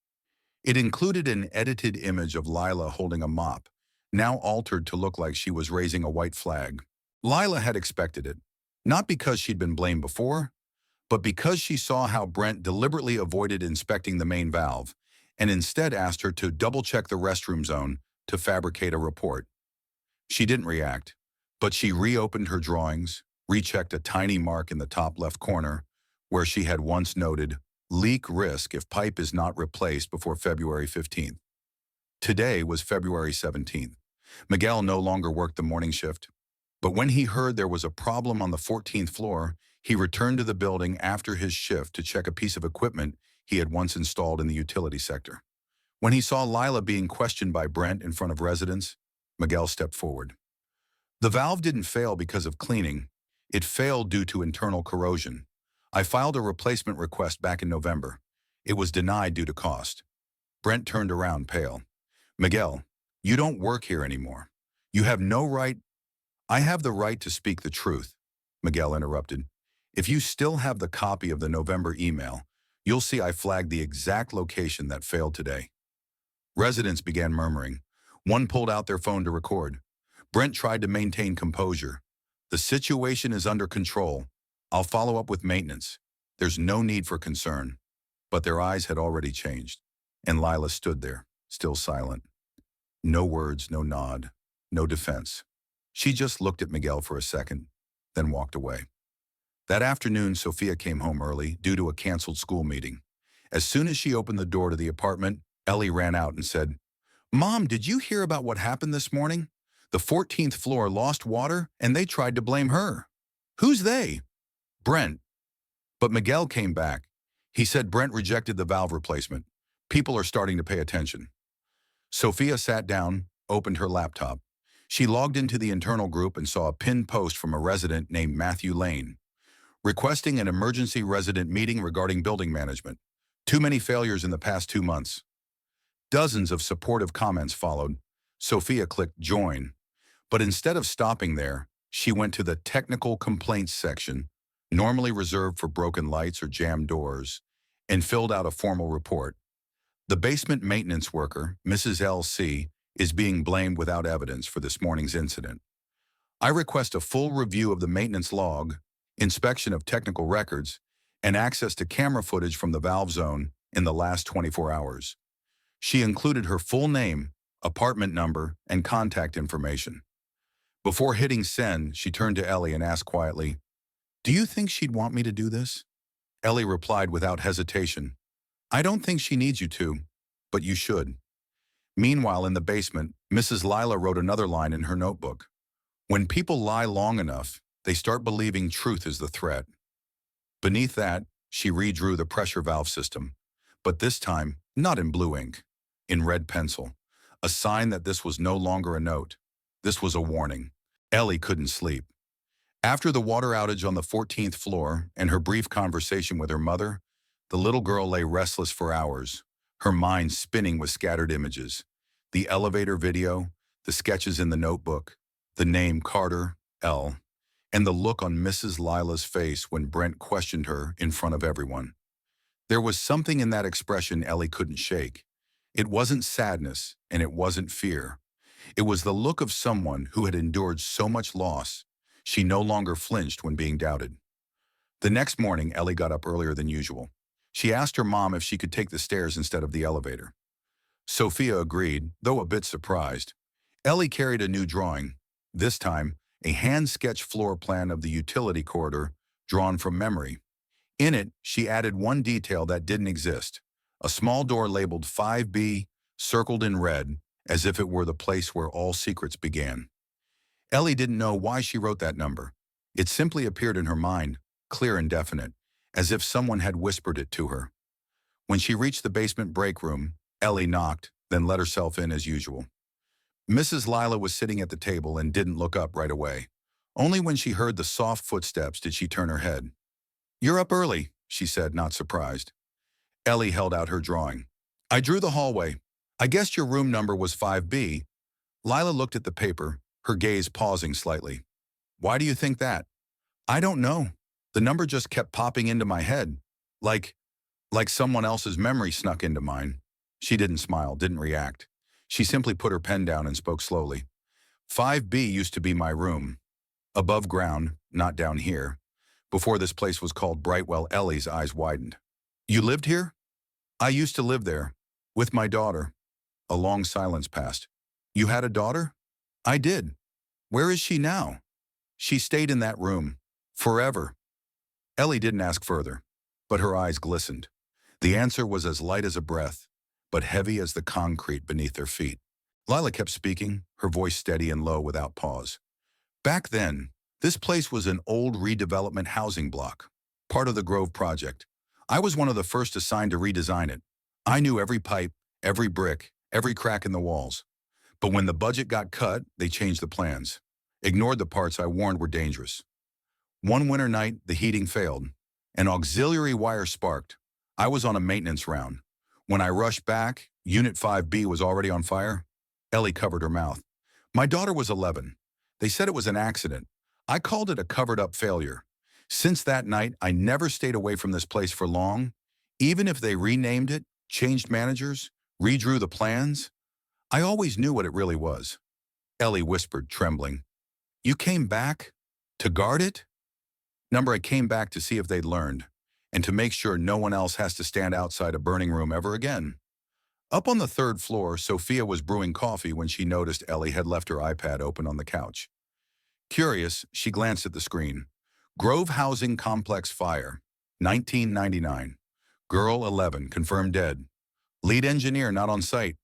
It included an edited image of Lila holding a mop, now altered to look like she was raising a white flag. Lila had expected it, not because she'd been blamed before, but because she saw how Brent deliberately avoided inspecting the main valve and instead asked her to double-check the restroom zone to fabricate a report. She didn't react, But she reopened her drawings, rechecked a tiny mark in the top left corner, where she had once noted, leak risk if pipe is not replaced before February 15th. Today was February 17th. Miguel no longer worked the morning shift, but when he heard there was a problem on the 14th floor, he returned to the building after his shift to check a piece of equipment he had once installed in the utility sector. When he saw Lila being questioned by Brent in front of residents, Miguel stepped forward. The valve didn't fail because of cleaning. It failed due to internal corrosion. I filed a replacement request back in November. It was denied due to cost. Brent turned around, pale. Miguel, you don't work here anymore. You have no right. I have the right to speak the truth, Miguel interrupted. If you still have the copy of the November email, you'll see I flagged the exact location that failed today. Residents began murmuring. One pulled out their phone to record. Brent tried to maintain composure. The situation is under control. I'll follow up with maintenance. There's no need for concern. But their eyes had already changed, and Lila stood there, still silent. No words, no nod, no defense. She just looked at Miguel for a second, then walked away. That afternoon, Sophia came home early due to a canceled school meeting. As soon as she opened the door to the apartment, Ellie ran out and said, Mom, did you hear about what happened this morning? The 14th floor lost water, and they tried to blame her. Who's they? Brent. But Miguel came back. He said Brent rejected the valve replacement. People are starting to pay attention. Sophia sat down, opened her laptop. She logged into the internal group and saw a pinned post from a resident named Matthew Lane, requesting an emergency resident meeting regarding building management. Too many failures in the past 2 months. Dozens of supportive comments followed. Sophia clicked join. But instead of stopping there, she went to the technical complaints section, normally reserved for broken lights or jammed doors, and filled out a formal report. The basement maintenance worker, Mrs. L.C., is being blamed without evidence for this morning's incident. I request a full review of the maintenance log, inspection of technical records, and access to camera footage from the valve zone in the last 24 hours. She included her full name, apartment number, and contact information. Before hitting send, she turned to Ellie and asked quietly, Do you think she'd want me to do this? Ellie replied without hesitation, I don't think she needs you to, but you should. Meanwhile, in the basement, Mrs. Lila wrote another line in her notebook. When people lie long enough, they start believing truth is the threat. Beneath that, she redrew the pressure valve system, but this time, not in blue ink, in red pencil, a sign that this was no longer a note. This was a warning. Ellie couldn't sleep. After the water outage on the 14th floor and her brief conversation with her mother, the little girl lay restless for hours, her mind spinning with scattered images. The elevator video, the sketches in the notebook, the name Carter, L., and the look on Mrs. Lila's face when Brent questioned her in front of everyone. There was something in that expression Ellie couldn't shake. It wasn't sadness, and it wasn't fear. It was the look of someone who had endured so much loss. She no longer flinched when being doubted. The next morning, Ellie got up earlier than usual. She asked her mom if she could take the stairs instead of the elevator. Sophia agreed, though a bit surprised. Ellie carried a new drawing, this time a hand-sketched floor plan of the utility corridor drawn from memory. In it, she added one detail that didn't exist, a small door labeled 5B, circled in red, as if it were the place where all secrets began. Ellie didn't know why she wrote that number. It simply appeared in her mind, clear and definite, as if someone had whispered it to her. When she reached the basement break room, Ellie knocked, then let herself in as usual. Mrs. Lila was sitting at the table and didn't look up right away. Only when she heard the soft footsteps did she turn her head. You're up early, she said, not surprised. Ellie held out her drawing. I drew the hallway. I guessed your room number was 5B. Lila looked at the paper, her gaze pausing slightly. Why do you think that? I don't know. The number just kept popping into my head. Like someone else's memory snuck into mine. She didn't smile, didn't react. She simply put her pen down and spoke slowly. 5B used to be my room. Above ground, not down here. Before this place was called Brightwell, Ellie's eyes widened. You lived here? I used to live there. With my daughter. A long silence passed. You had a daughter? I did. Where is she now? She stayed in that room. Forever. Ellie didn't ask further, but her eyes glistened. The answer was as light as a breath, but heavy as the concrete beneath their feet. Lila kept speaking, her voice steady and low without pause. Back then, this place was an old redevelopment housing block, part of the Grove project. I was one of the first assigned to redesign it. I knew every pipe, every brick, every crack in the walls. But when the budget got cut, they changed the plans. Ignored the parts I warned were dangerous. One winter night, the heating failed. An auxiliary wire sparked. I was on a maintenance round. When I rushed back, Unit 5B was already on fire. Ellie covered her mouth. My daughter was 11. They said it was an accident. I called it a covered-up failure. Since that night, I never stayed away from this place for long. Even if they renamed it, changed managers, redrew the plans, I always knew what it really was. Ellie whispered, trembling. You came back? To guard it? Number, I came back to see if they'd learned, and to make sure no one else has to stand outside a burning room ever again. Up on the third floor, Sophia was brewing coffee when she noticed Ellie had left her iPad open on the couch. Curious, she glanced at the screen. Grove Housing Complex Fire, 1999. Girl 11, confirmed dead. Lead engineer not on site.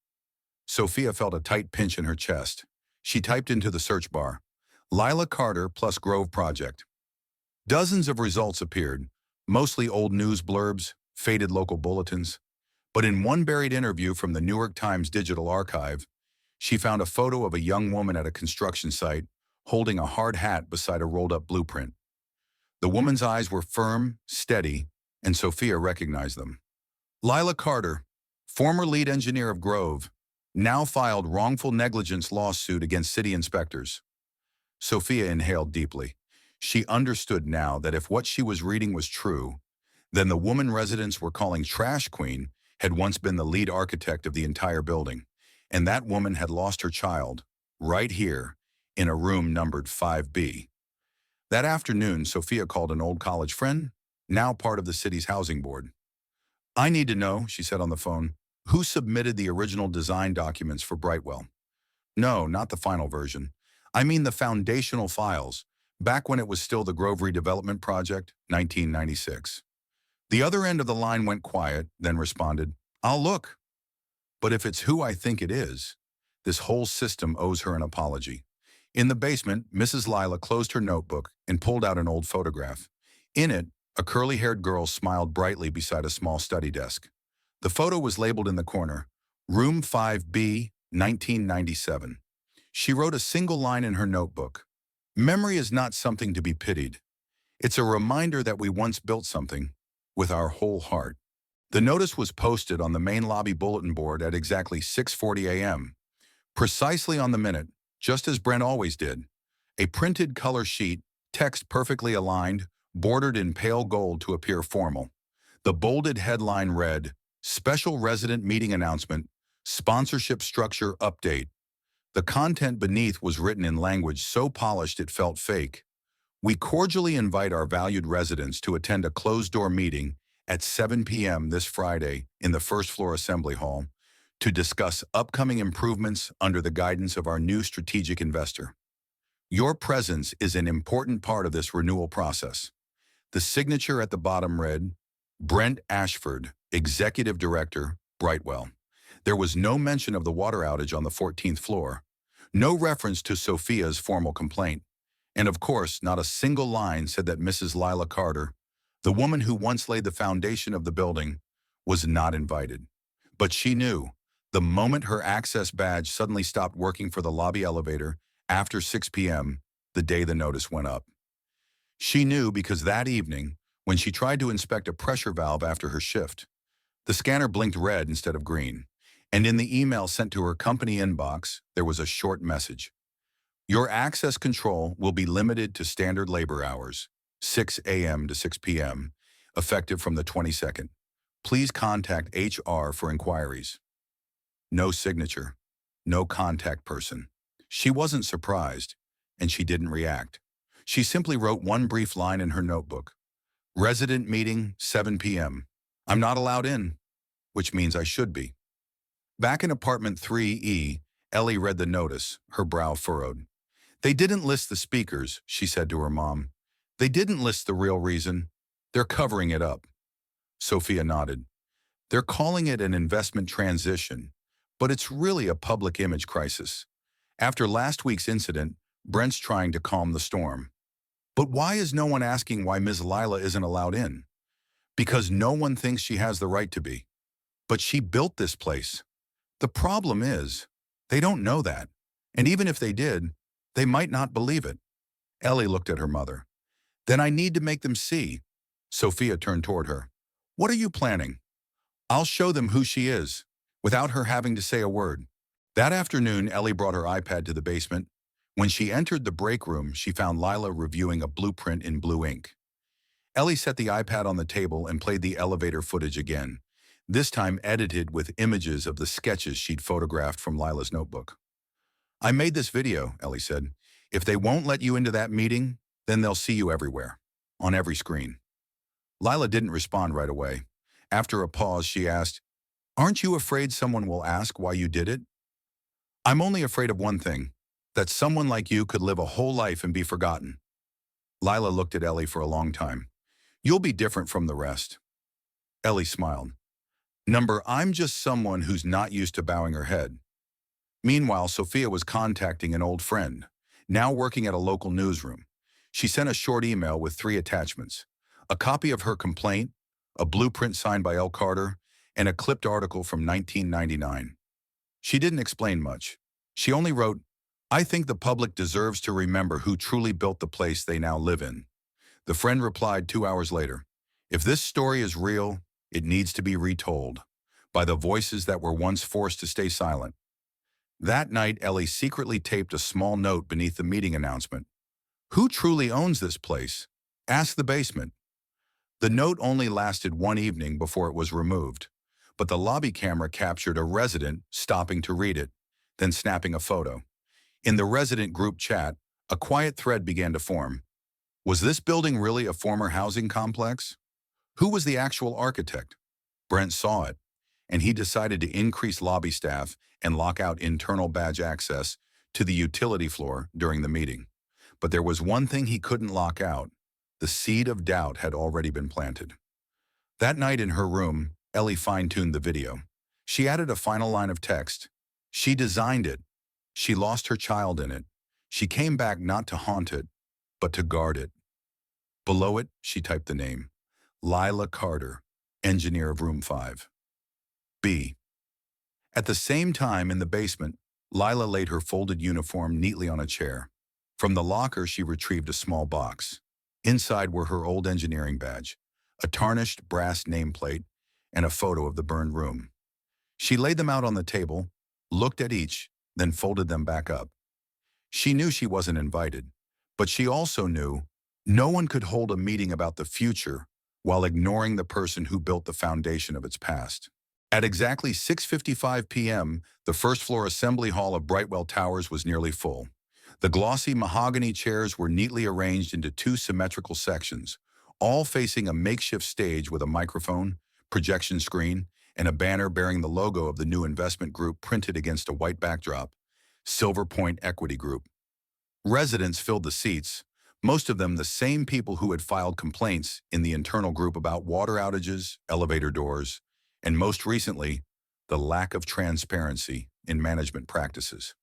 Sophia felt a tight pinch in her chest. She typed into the search bar, Lila Carter plus Grove Project. Dozens of results appeared, mostly old news blurbs, faded local bulletins. But in one buried interview from the New York Times Digital Archive, she found a photo of a young woman at a construction site holding a hard hat beside a rolled-up blueprint. The woman's eyes were firm, steady, and Sophia recognized them. Lila Carter, former lead engineer of Grove, now filed wrongful negligence lawsuit against city inspectors. Sophia inhaled deeply. She understood now that if what she was reading was true, then the woman residents were calling Trash Queen had once been the lead architect of the entire building, and that woman had lost her child, right here, in a room numbered 5B. That afternoon, Sophia called an old college friend, now part of the city's housing board. I need to know, she said on the phone, who submitted the original design documents for Brightwell? No, not the final version. I mean the foundational files, back when it was still the Grove Redevelopment Project, 1996. The other end of the line went quiet, then responded, I'll look. But if it's who I think it is, this whole system owes her an apology. In the basement, Mrs. Lila closed her notebook and pulled out an old photograph. In it, a curly-haired girl smiled brightly beside a small study desk. The photo was labeled in the corner, Room 5B, 1997. She wrote a single line in her notebook. Memory is not something to be pitied. It's a reminder that we once built something with our whole heart. The notice was posted on the main lobby bulletin board at exactly 6:40 a.m., precisely on the minute, just as Brent always did. A printed color sheet, text perfectly aligned, bordered in pale gold to appear formal. The bolded headline read, Special Resident Meeting Announcement, Sponsorship Structure Update. The content beneath was written in language so polished it felt fake. We cordially invite our valued residents to attend a closed-door meeting at 7 p.m. this Friday in the first-floor Assembly Hall to discuss upcoming improvements under the guidance of our new strategic investor. Your presence is an important part of this renewal process. The signature at the bottom read, Brent Ashford, Executive Director, Brightwell. There was no mention of the water outage on the 14th floor, no reference to Sophia's formal complaint, and of course, not a single line said that Mrs. Lila Carter, the woman who once laid the foundation of the building, was not invited. But she knew, the moment her access badge suddenly stopped working for the lobby elevator after 6 p.m., the day the notice went up. She knew because that evening, when she tried to inspect a pressure valve after her shift, the scanner blinked red instead of green, and in the email sent to her company inbox, there was a short message. Your access control will be limited to standard labor hours, 6 a.m. to 6 p.m., effective from the 22nd. Please contact HR for inquiries. No signature, no contact person. She wasn't surprised, and she didn't react. She simply wrote one brief line in her notebook. Resident meeting, 7 p.m. I'm not allowed in, which means I should be. Back in apartment 3E, Ellie read the notice, her brow furrowed. They didn't list the speakers, she said to her mom. They didn't list the real reason. They're covering it up. Sophia nodded. They're calling it an investment transition, but it's really a public image crisis. After last week's incident, Brent's trying to calm the storm. But why is no one asking why Ms. Lila isn't allowed in? Because no one thinks she has the right to be. But she built this place. The problem is, they don't know that. And even if they did, they might not believe it. Ellie looked at her mother. Then I need to make them see. Sophia turned toward her. What are you planning? I'll show them who she is, without her having to say a word. That afternoon, Ellie brought her iPad to the basement. When she entered the break room, she found Lila reviewing a blueprint in blue ink. Ellie set the iPad on the table and played the elevator footage again, this time edited with images of the sketches she'd photographed from Lila's notebook. I made this video, Ellie said. If they won't let you into that meeting, then they'll see you everywhere, on every screen. Lila didn't respond right away. After a pause, she asked, Aren't you afraid someone will ask why you did it? I'm only afraid of one thing, that someone like you could live a whole life and be forgotten. Lila looked at Ellie for a long time. You'll be different from the rest. Ellie smiled. I'm just someone who's not used to bowing her head. Meanwhile, Sophia was contacting an old friend, now working at a local newsroom. She sent a short email with 3 attachments: a copy of her complaint, a blueprint signed by L. Carter, and a clipped article from 1999. She didn't explain much. She only wrote, I think the public deserves to remember who truly built the place they now live in. The friend replied 2 hours later, If this story is real, it needs to be retold, by the voices that were once forced to stay silent. That night, Ellie secretly taped a small note beneath the meeting announcement. Who truly owns this place? Ask the basement. The note only lasted one evening before it was removed, but the lobby camera captured a resident stopping to read it, then snapping a photo. In the resident group chat, a quiet thread began to form. Was this building really a former housing complex? Who was the actual architect? Brent saw it, and he decided to increase lobby staff and lock out internal badge access to the utility floor during the meeting. But there was one thing he couldn't lock out. The seed of doubt had already been planted. That night in her room, Ellie fine-tuned the video. She added a final line of text. She designed it. She lost her child in it. She came back not to haunt it, but to guard it. Below it, she typed the name. Lila Carter, engineer of room 5. B. At the same time in the basement, Lila laid her folded uniform neatly on a chair. From the locker, she retrieved a small box. Inside were her old engineering badge, a tarnished brass nameplate, and a photo of the burned room. She laid them out on the table, looked at each, then folded them back up. She knew she wasn't invited, but she also knew no one could hold a meeting about the future while ignoring the person who built the foundation of its past. At exactly 6:55 p.m., the first-floor assembly hall of Brightwell Towers was nearly full. The glossy mahogany chairs were neatly arranged into 2 symmetrical sections, all facing a makeshift stage with a microphone, projection screen, and a banner bearing the logo of the new investment group printed against a white backdrop, Silver Point Equity Group. Residents filled the seats, most of them the same people who had filed complaints in the internal group about water outages, elevator doors, and most recently, the lack of transparency in management practices.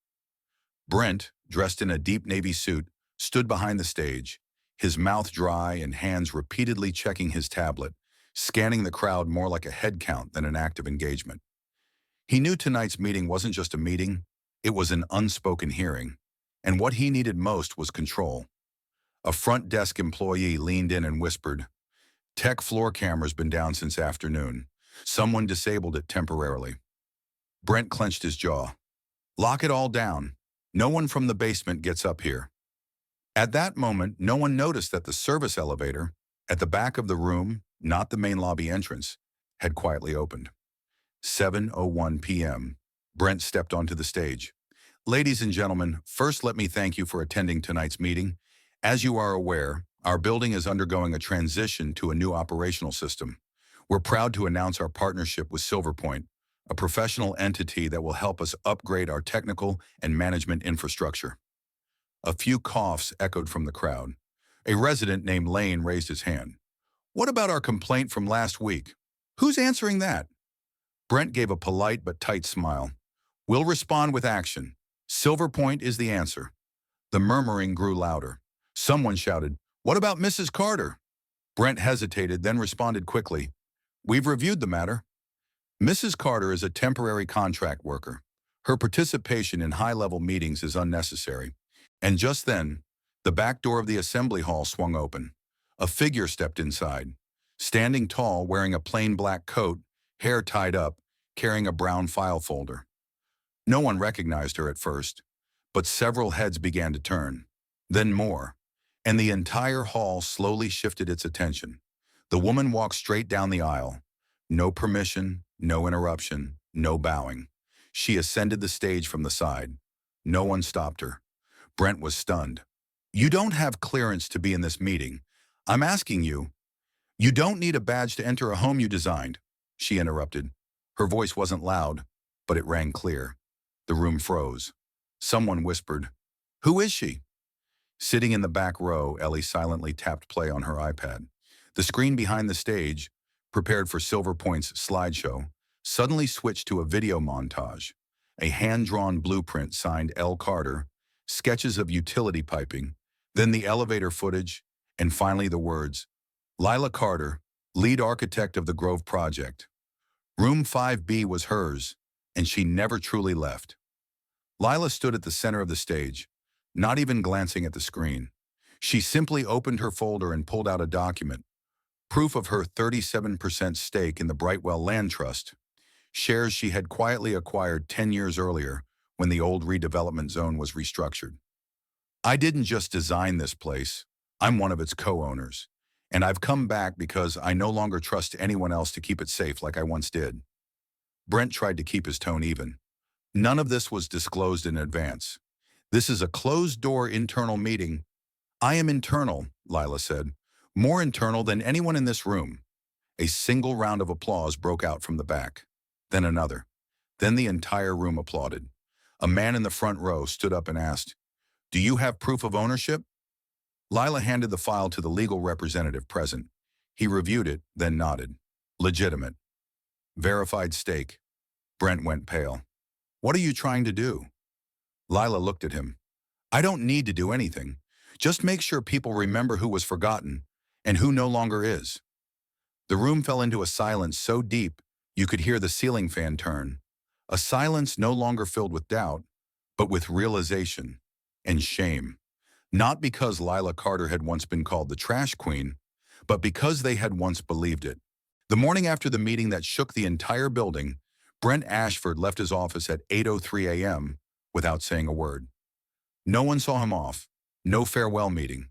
Brent, dressed in a deep navy suit, stood behind the stage, his mouth dry and hands repeatedly checking his tablet, scanning the crowd more like a head count than an act of engagement. He knew tonight's meeting wasn't just a meeting, it was an unspoken hearing, and what he needed most was control. A front desk employee leaned in and whispered, Tech floor camera's been down since afternoon. Someone disabled it temporarily. Brent clenched his jaw. Lock it all down. No one from the basement gets up here. At that moment, no one noticed that the service elevator, at the back of the room, not the main lobby entrance, had quietly opened. 7:01 p.m. Brent stepped onto the stage. Ladies and gentlemen, first let me thank you for attending tonight's meeting. As you are aware, our building is undergoing a transition to a new operational system. We're proud to announce our partnership with Silverpoint, a professional entity that will help us upgrade our technical and management infrastructure. A few coughs echoed from the crowd. A resident named Lane raised his hand. What about our complaint from last week? Who's answering that? Brent gave a polite but tight smile. We'll respond with action. Silver Point is the answer. The murmuring grew louder. Someone shouted, What about Mrs. Carter? Brent hesitated, then responded quickly. We've reviewed the matter. Mrs. Carter is a temporary contract worker. Her participation in high-level meetings is unnecessary. And just then, the back door of the assembly hall swung open. A figure stepped inside. Standing tall, wearing a plain black coat, hair tied up, carrying a brown file folder. No one recognized her at first, but several heads began to turn. Then more. And the entire hall slowly shifted its attention. The woman walked straight down the aisle. No permission, no interruption, no bowing. She ascended the stage from the side. No one stopped her. Brent was stunned. You don't have clearance to be in this meeting. I'm asking you. You don't need a badge to enter a home you designed, she interrupted. Her voice wasn't loud, but it rang clear. The room froze. Someone whispered, Who is she? Sitting in the back row, Ellie silently tapped play on her iPad. The screen behind the stage, prepared for Silver Point's slideshow, suddenly switched to a video montage. A hand-drawn blueprint signed L. Carter, sketches of utility piping, then the elevator footage, and finally the words, Lila Carter, lead architect of the Grove Project. Room 5B was hers, and she never truly left. Lila stood at the center of the stage, not even glancing at the screen. She simply opened her folder and pulled out a document, proof of her 37% stake in the Brightwell Land Trust, shares she had quietly acquired 10 years earlier when the old redevelopment zone was restructured. I didn't just design this place, I'm one of its co-owners, and I've come back because I no longer trust anyone else to keep it safe like I once did. Brent tried to keep his tone even. None of this was disclosed in advance. This is a closed-door internal meeting. I am internal, Lila said. More internal than anyone in this room. A single round of applause broke out from the back. Then another. Then the entire room applauded. A man in the front row stood up and asked, Do you have proof of ownership? Lila handed the file to the legal representative present. He reviewed it, then nodded. Legitimate. Verified stake. Brent went pale. What are you trying to do? Lila looked at him. I don't need to do anything. Just make sure people remember who was forgotten and who no longer is. The room fell into a silence so deep you could hear the ceiling fan turn. A silence no longer filled with doubt, but with realization and shame. Not because Lila Carter had once been called the trash queen, but because they had once believed it. The morning after the meeting that shook the entire building, Brent Ashford left his office at 8:03 a.m. without saying a word. No one saw him off. No farewell meeting.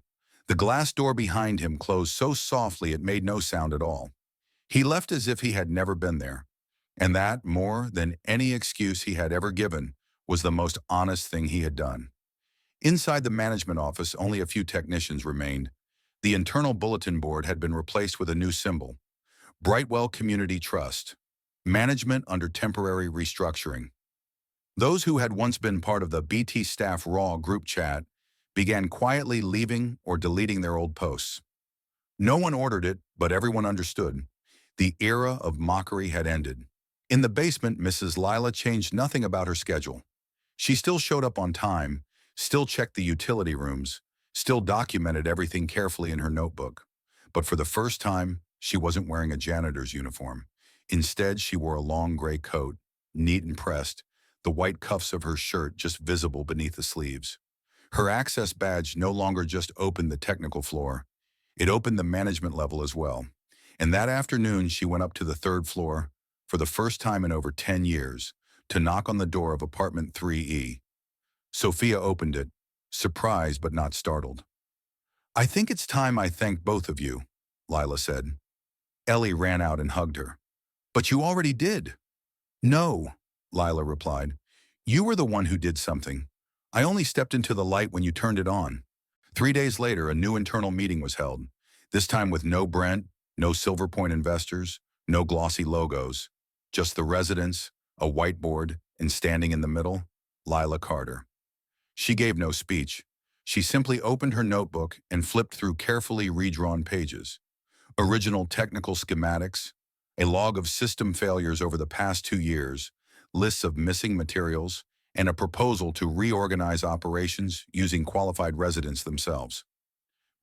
The glass door behind him closed so softly it made no sound at all. He left as if he had never been there. And that, more than any excuse he had ever given, was the most honest thing he had done. Inside the management office, only a few technicians remained. The internal bulletin board had been replaced with a new symbol. Brightwell Community Trust. Management under temporary restructuring. Those who had once been part of the BT Staff Raw group chat began quietly leaving or deleting their old posts. No one ordered it, but everyone understood. The era of mockery had ended. In the basement, Mrs. Lila changed nothing about her schedule. She still showed up on time, still checked the utility rooms, still documented everything carefully in her notebook. But for the first time, she wasn't wearing a janitor's uniform. Instead, she wore a long gray coat, neat and pressed, the white cuffs of her shirt just visible beneath the sleeves. Her access badge no longer just opened the technical floor. It opened the management level as well. And that afternoon, she went up to the 3rd floor, for the first time in over 10 years, to knock on the door of apartment 3E. Sophia opened it, surprised but not startled. I think it's time I thanked both of you, Lila said. Ellie ran out and hugged her. But you already did. No, Lila replied. You were the one who did something. I only stepped into the light when you turned it on. 3 days later, a new internal meeting was held, this time with no Brent, no Silver Point investors, no glossy logos, just the residents, a whiteboard, and standing in the middle, Lila Carter. She gave no speech. She simply opened her notebook and flipped through carefully redrawn pages. Original technical schematics, a log of system failures over the past 2 years, lists of missing materials, and a proposal to reorganize operations using qualified residents themselves.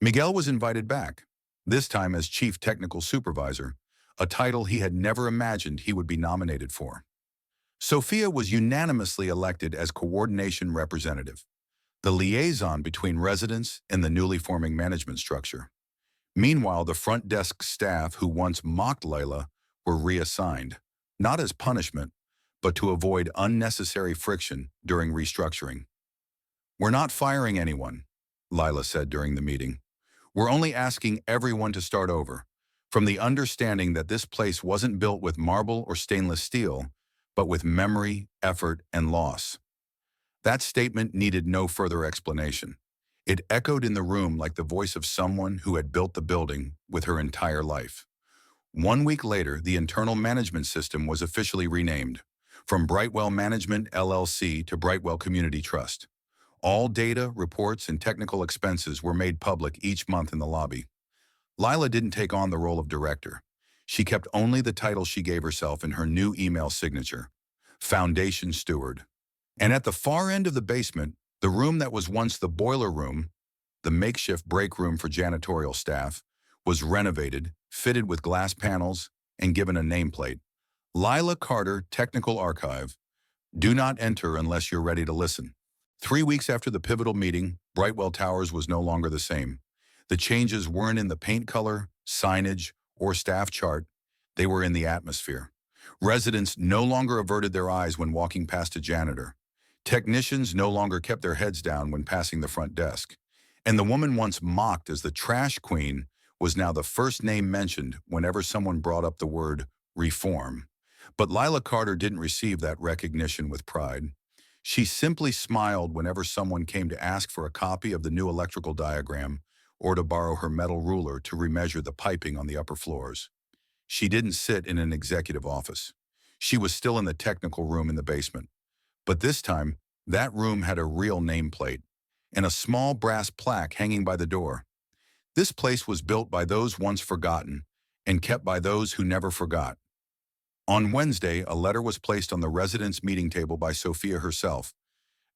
Miguel was invited back, this time as Chief Technical Supervisor, a title he had never imagined he would be nominated for. Sophia was unanimously elected as Coordination Representative, the liaison between residents and the newly forming management structure. Meanwhile, the front desk staff who once mocked Layla were reassigned, not as punishment, but to avoid unnecessary friction during restructuring. "We're not firing anyone," Lila said during the meeting. "We're only asking everyone to start over, from the understanding that this place wasn't built with marble or stainless steel, but with memory, effort, and loss." That statement needed no further explanation. It echoed in the room like the voice of someone who had built the building with her entire life. 1 week later, the internal management system was officially renamed, from Brightwell Management LLC to Brightwell Community Trust. All data, reports, and technical expenses were made public each month in the lobby. Lila didn't take on the role of director. She kept only the title she gave herself in her new email signature, Foundation Steward. And at the far end of the basement, the room that was once the boiler room, the makeshift break room for janitorial staff, was renovated, fitted with glass panels, and given a nameplate. Lila Carter Technical Archive. Do not enter unless you're ready to listen. 3 weeks after the pivotal meeting, Brightwell Towers was no longer the same. The changes weren't in the paint color, signage, or staff chart. They were in the atmosphere. Residents no longer averted their eyes when walking past a janitor. Technicians no longer kept their heads down when passing the front desk. And the woman once mocked as the trash queen was now the first name mentioned whenever someone brought up the word reform. But Lila Carter didn't receive that recognition with pride. She simply smiled whenever someone came to ask for a copy of the new electrical diagram or to borrow her metal ruler to remeasure the piping on the upper floors. She didn't sit in an executive office. She was still in the technical room in the basement. But this time, that room had a real nameplate and a small brass plaque hanging by the door. This place was built by those once forgotten and kept by those who never forgot. On Wednesday, a letter was placed on the residents' meeting table by Sophia herself,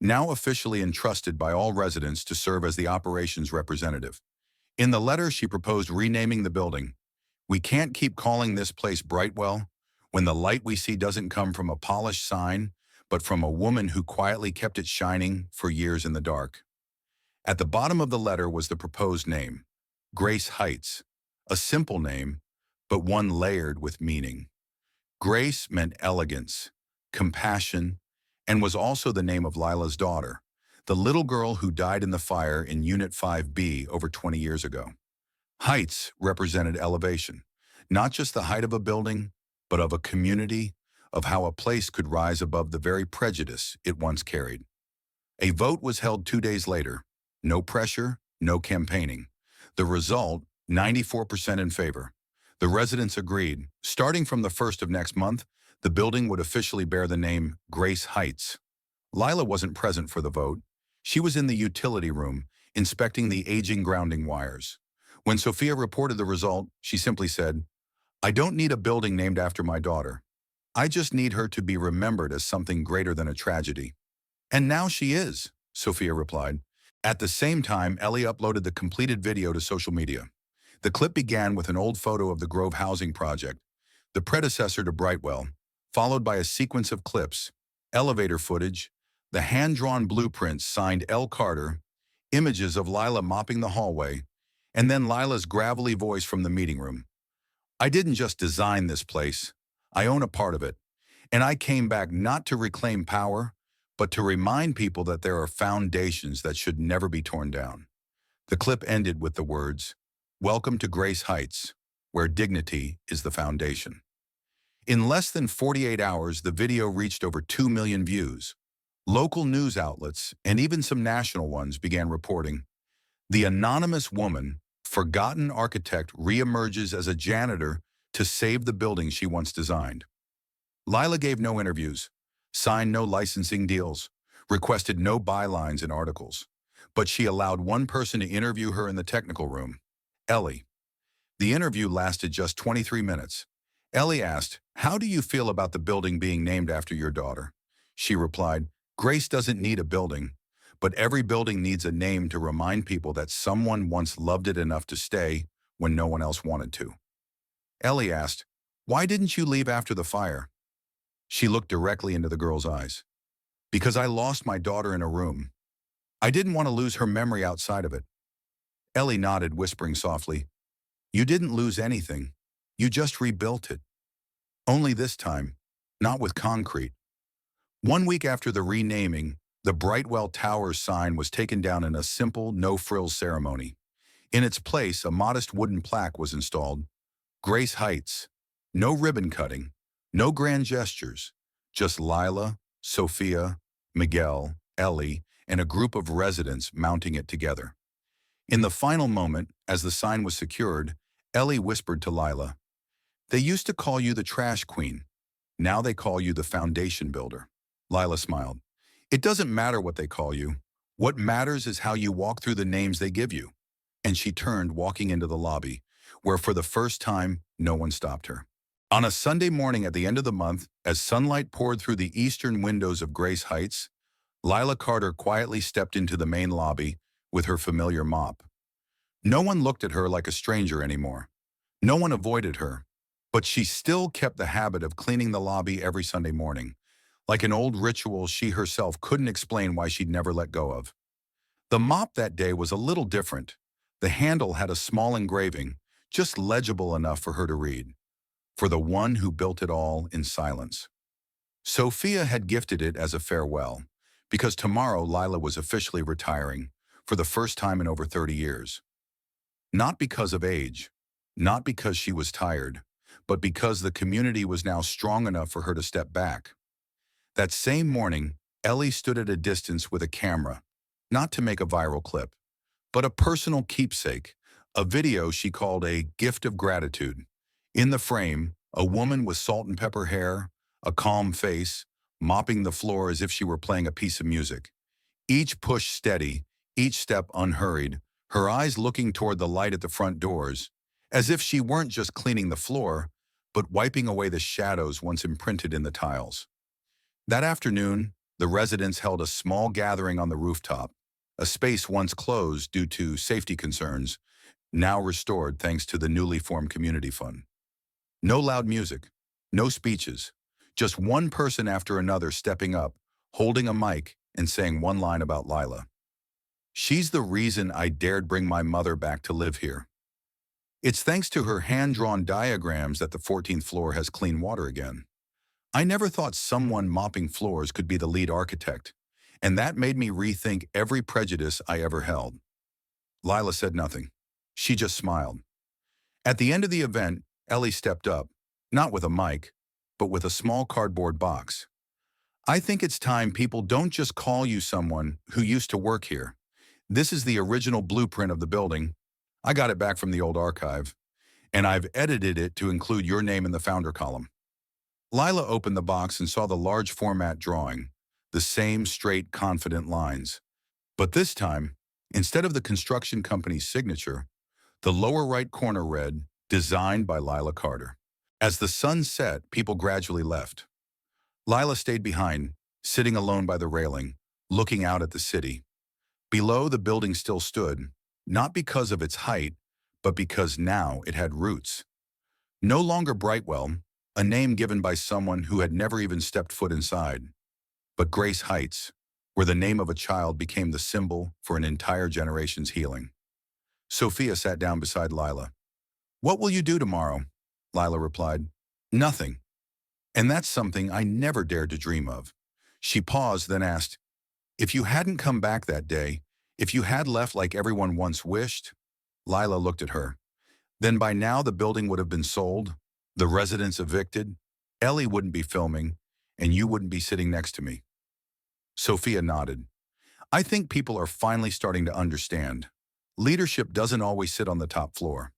now officially entrusted by all residents to serve as the operations representative. In the letter, she proposed renaming the building. "We can't keep calling this place Brightwell when the light we see doesn't come from a polished sign, but from a woman who quietly kept it shining for years in the dark." At the bottom of the letter was the proposed name, Grace Heights, a simple name, but one layered with meaning. Grace meant elegance, compassion, and was also the name of Lila's daughter, the little girl who died in the fire in Unit 5B over 20 years ago. Heights represented elevation, not just the height of a building, but of a community, of how a place could rise above the very prejudice it once carried. A vote was held 2 days later. No pressure, no campaigning. The result, 94% in favor. The residents agreed. Starting from the 1st of next month, the building would officially bear the name Grace Heights. Lila wasn't present for the vote. She was in the utility room, inspecting the aging grounding wires. When Sophia reported the result, she simply said, "I don't need a building named after my daughter. I just need her to be remembered as something greater than a tragedy." "And now she is," Sophia replied. At the same time, Ellie uploaded the completed video to social media. The clip began with an old photo of the Grove Housing Project, the predecessor to Brightwell, followed by a sequence of clips, elevator footage, the hand-drawn blueprints signed L. Carter, images of Lila mopping the hallway, and then Lila's gravelly voice from the meeting room. "I didn't just design this place. I own a part of it. And I came back not to reclaim power, but to remind people that there are foundations that should never be torn down." The clip ended with the words, "Welcome to Grace Heights, where dignity is the foundation." In less than 48 hours, the video reached over 2 million views. Local news outlets, and even some national ones, began reporting. The anonymous woman, forgotten architect, reemerges as a janitor to save the building she once designed. Lila gave no interviews, signed no licensing deals, requested no bylines in articles. but she allowed one person to interview her in the technical room, Ellie. The interview lasted just 23 minutes. Ellie asked, "How do you feel about the building being named after your daughter?" She replied, "Grace doesn't need a building, but every building needs a name to remind people that someone once loved it enough to stay when no one else wanted to." Ellie asked, "Why didn't you leave after the fire?" She looked directly into the girl's eyes. "Because I lost my daughter in a room. I didn't want to lose her memory outside of it." Ellie nodded, whispering softly, "You didn't lose anything. You just rebuilt it. Only this time, not with concrete." 1 week after the renaming, the Brightwell Towers sign was taken down in a simple, no-frills ceremony. In its place, a modest wooden plaque was installed. Grace Heights. No ribbon cutting, no grand gestures, just Lila, Sophia, Miguel, Ellie, and a group of residents mounting it together. In the final moment, as the sign was secured, Ellie whispered to Lila, "They used to call you the trash queen. Now they call you the foundation builder." Lila smiled. "It doesn't matter what they call you. What matters is how you walk through the names they give you." And she turned, walking into the lobby, where for the first time, no one stopped her. On a Sunday morning at the end of the month, as sunlight poured through the eastern windows of Grace Heights, Lila Carter quietly stepped into the main lobby with her familiar mop. No one looked at her like a stranger anymore. No one avoided her, but she still kept the habit of cleaning the lobby every Sunday morning, like an old ritual she herself couldn't explain why she'd never let go of. The mop that day was a little different. The handle had a small engraving, just legible enough for her to read, "For the one who built it all in silence." Sophia had gifted it as a farewell, because tomorrow Lila was officially retiring, for the first time in over 30 years. Not because of age, not because she was tired, but because the community was now strong enough for her to step back. That same morning, Ellie stood at a distance with a camera, not to make a viral clip, but a personal keepsake, a video she called a gift of gratitude. In the frame, a woman with salt and pepper hair, a calm face, mopping the floor as if she were playing a piece of music. Each push steady, each step unhurried, her eyes looking toward the light at the front doors, as if she weren't just cleaning the floor, but wiping away the shadows once imprinted in the tiles. That afternoon, the residents held a small gathering on the rooftop, a space once closed due to safety concerns, now restored thanks to the newly formed community fund. No loud music, no speeches, just one person after another stepping up, holding a mic, and saying one line about Lila. "She's the reason I dared bring my mother back to live here. It's thanks to her hand-drawn diagrams that the 14th floor has clean water again. I never thought someone mopping floors could be the lead architect, and that made me rethink every prejudice I ever held." Lila said nothing. She just smiled. At the end of the event, Ellie stepped up, not with a mic, but with a small cardboard box. "I think it's time people don't just call you someone who used to work here. This is the original blueprint of the building. I got it back from the old archive, and I've edited it to include your name in the founder column." Lila opened the box and saw the large format drawing, the same straight, confident lines. But this time, instead of the construction company's signature, the lower right corner read, "Designed by Lila Carter." As the sun set, people gradually left. Lila stayed behind, sitting alone by the railing, looking out at the city. Below, the building still stood, not because of its height, but because now it had roots. No longer Brightwell, a name given by someone who had never even stepped foot inside, but Grace Heights, where the name of a child became the symbol for an entire generation's healing. Sophia sat down beside Lila. "What will you do tomorrow?" Lila replied, "Nothing. And that's something I never dared to dream of." She paused, then asked, "If you hadn't come back that day, if you had left like everyone once wished?" Lila looked at her. "Then by now the building would have been sold, the residents evicted, Ellie wouldn't be filming, and you wouldn't be sitting next to me." Sophia nodded. "I think people are finally starting to understand. Leadership doesn't always sit on the top floor."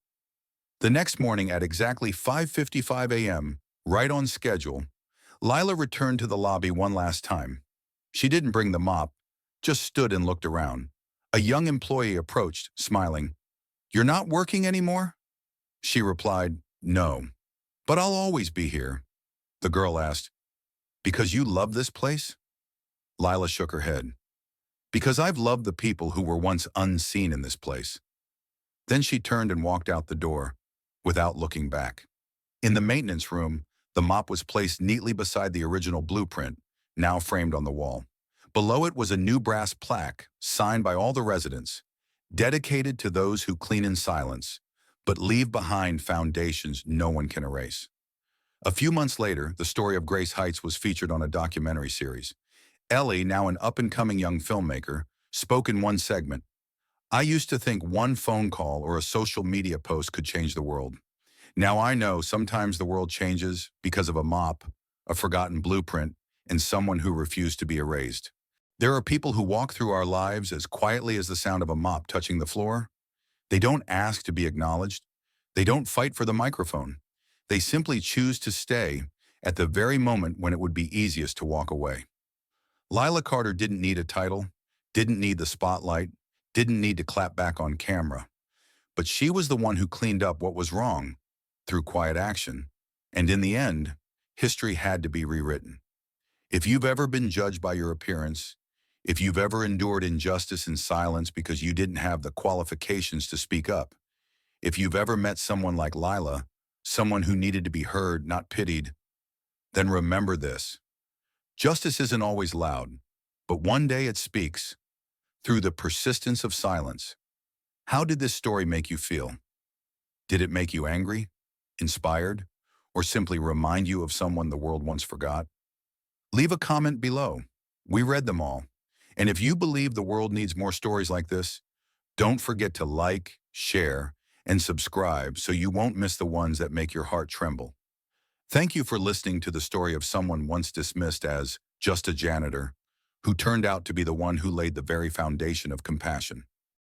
The next morning at exactly 5:55 a.m., right on schedule, Lila returned to the lobby one last time. She didn't bring the mop, just stood and looked around. A young employee approached, smiling. "You're not working anymore?" She replied, "No, but I'll always be here." The girl asked, "Because you love this place?" Lila shook her head. "Because I've loved the people who were once unseen in this place." Then she turned and walked out the door, without looking back. In the maintenance room, the mop was placed neatly beside the original blueprint, now framed on the wall. Below it was a new brass plaque, signed by all the residents, dedicated to those who clean in silence, but leave behind foundations no one can erase. A few months later, the story of Grace Heights was featured on a documentary series. Ellie, now an up-and-coming young filmmaker, spoke in one segment. "I used to think one phone call or a social media post could change the world. Now I know sometimes the world changes because of a mop, a forgotten blueprint, and someone who refused to be erased. There are people who walk through our lives as quietly as the sound of a mop touching the floor. They don't ask to be acknowledged. They don't fight for the microphone. They simply choose to stay at the very moment when it would be easiest to walk away." Lila Carter didn't need a title, didn't need the spotlight, didn't need to clap back on camera. But she was the one who cleaned up what was wrong through quiet action. And in the end, history had to be rewritten. If you've ever been judged by your appearance, if you've ever endured injustice in silence because you didn't have the qualifications to speak up, if you've ever met someone like Lila, someone who needed to be heard, not pitied, then remember this. Justice isn't always loud, but one day it speaks through the persistence of silence. How did this story make you feel? Did it make you angry, inspired, or simply remind you of someone the world once forgot? Leave a comment below. We read them all. And if you believe the world needs more stories like this, don't forget to like, share, and subscribe so you won't miss the ones that make your heart tremble. Thank you for listening to the story of someone once dismissed as just a janitor, who turned out to be the one who laid the very foundation of compassion.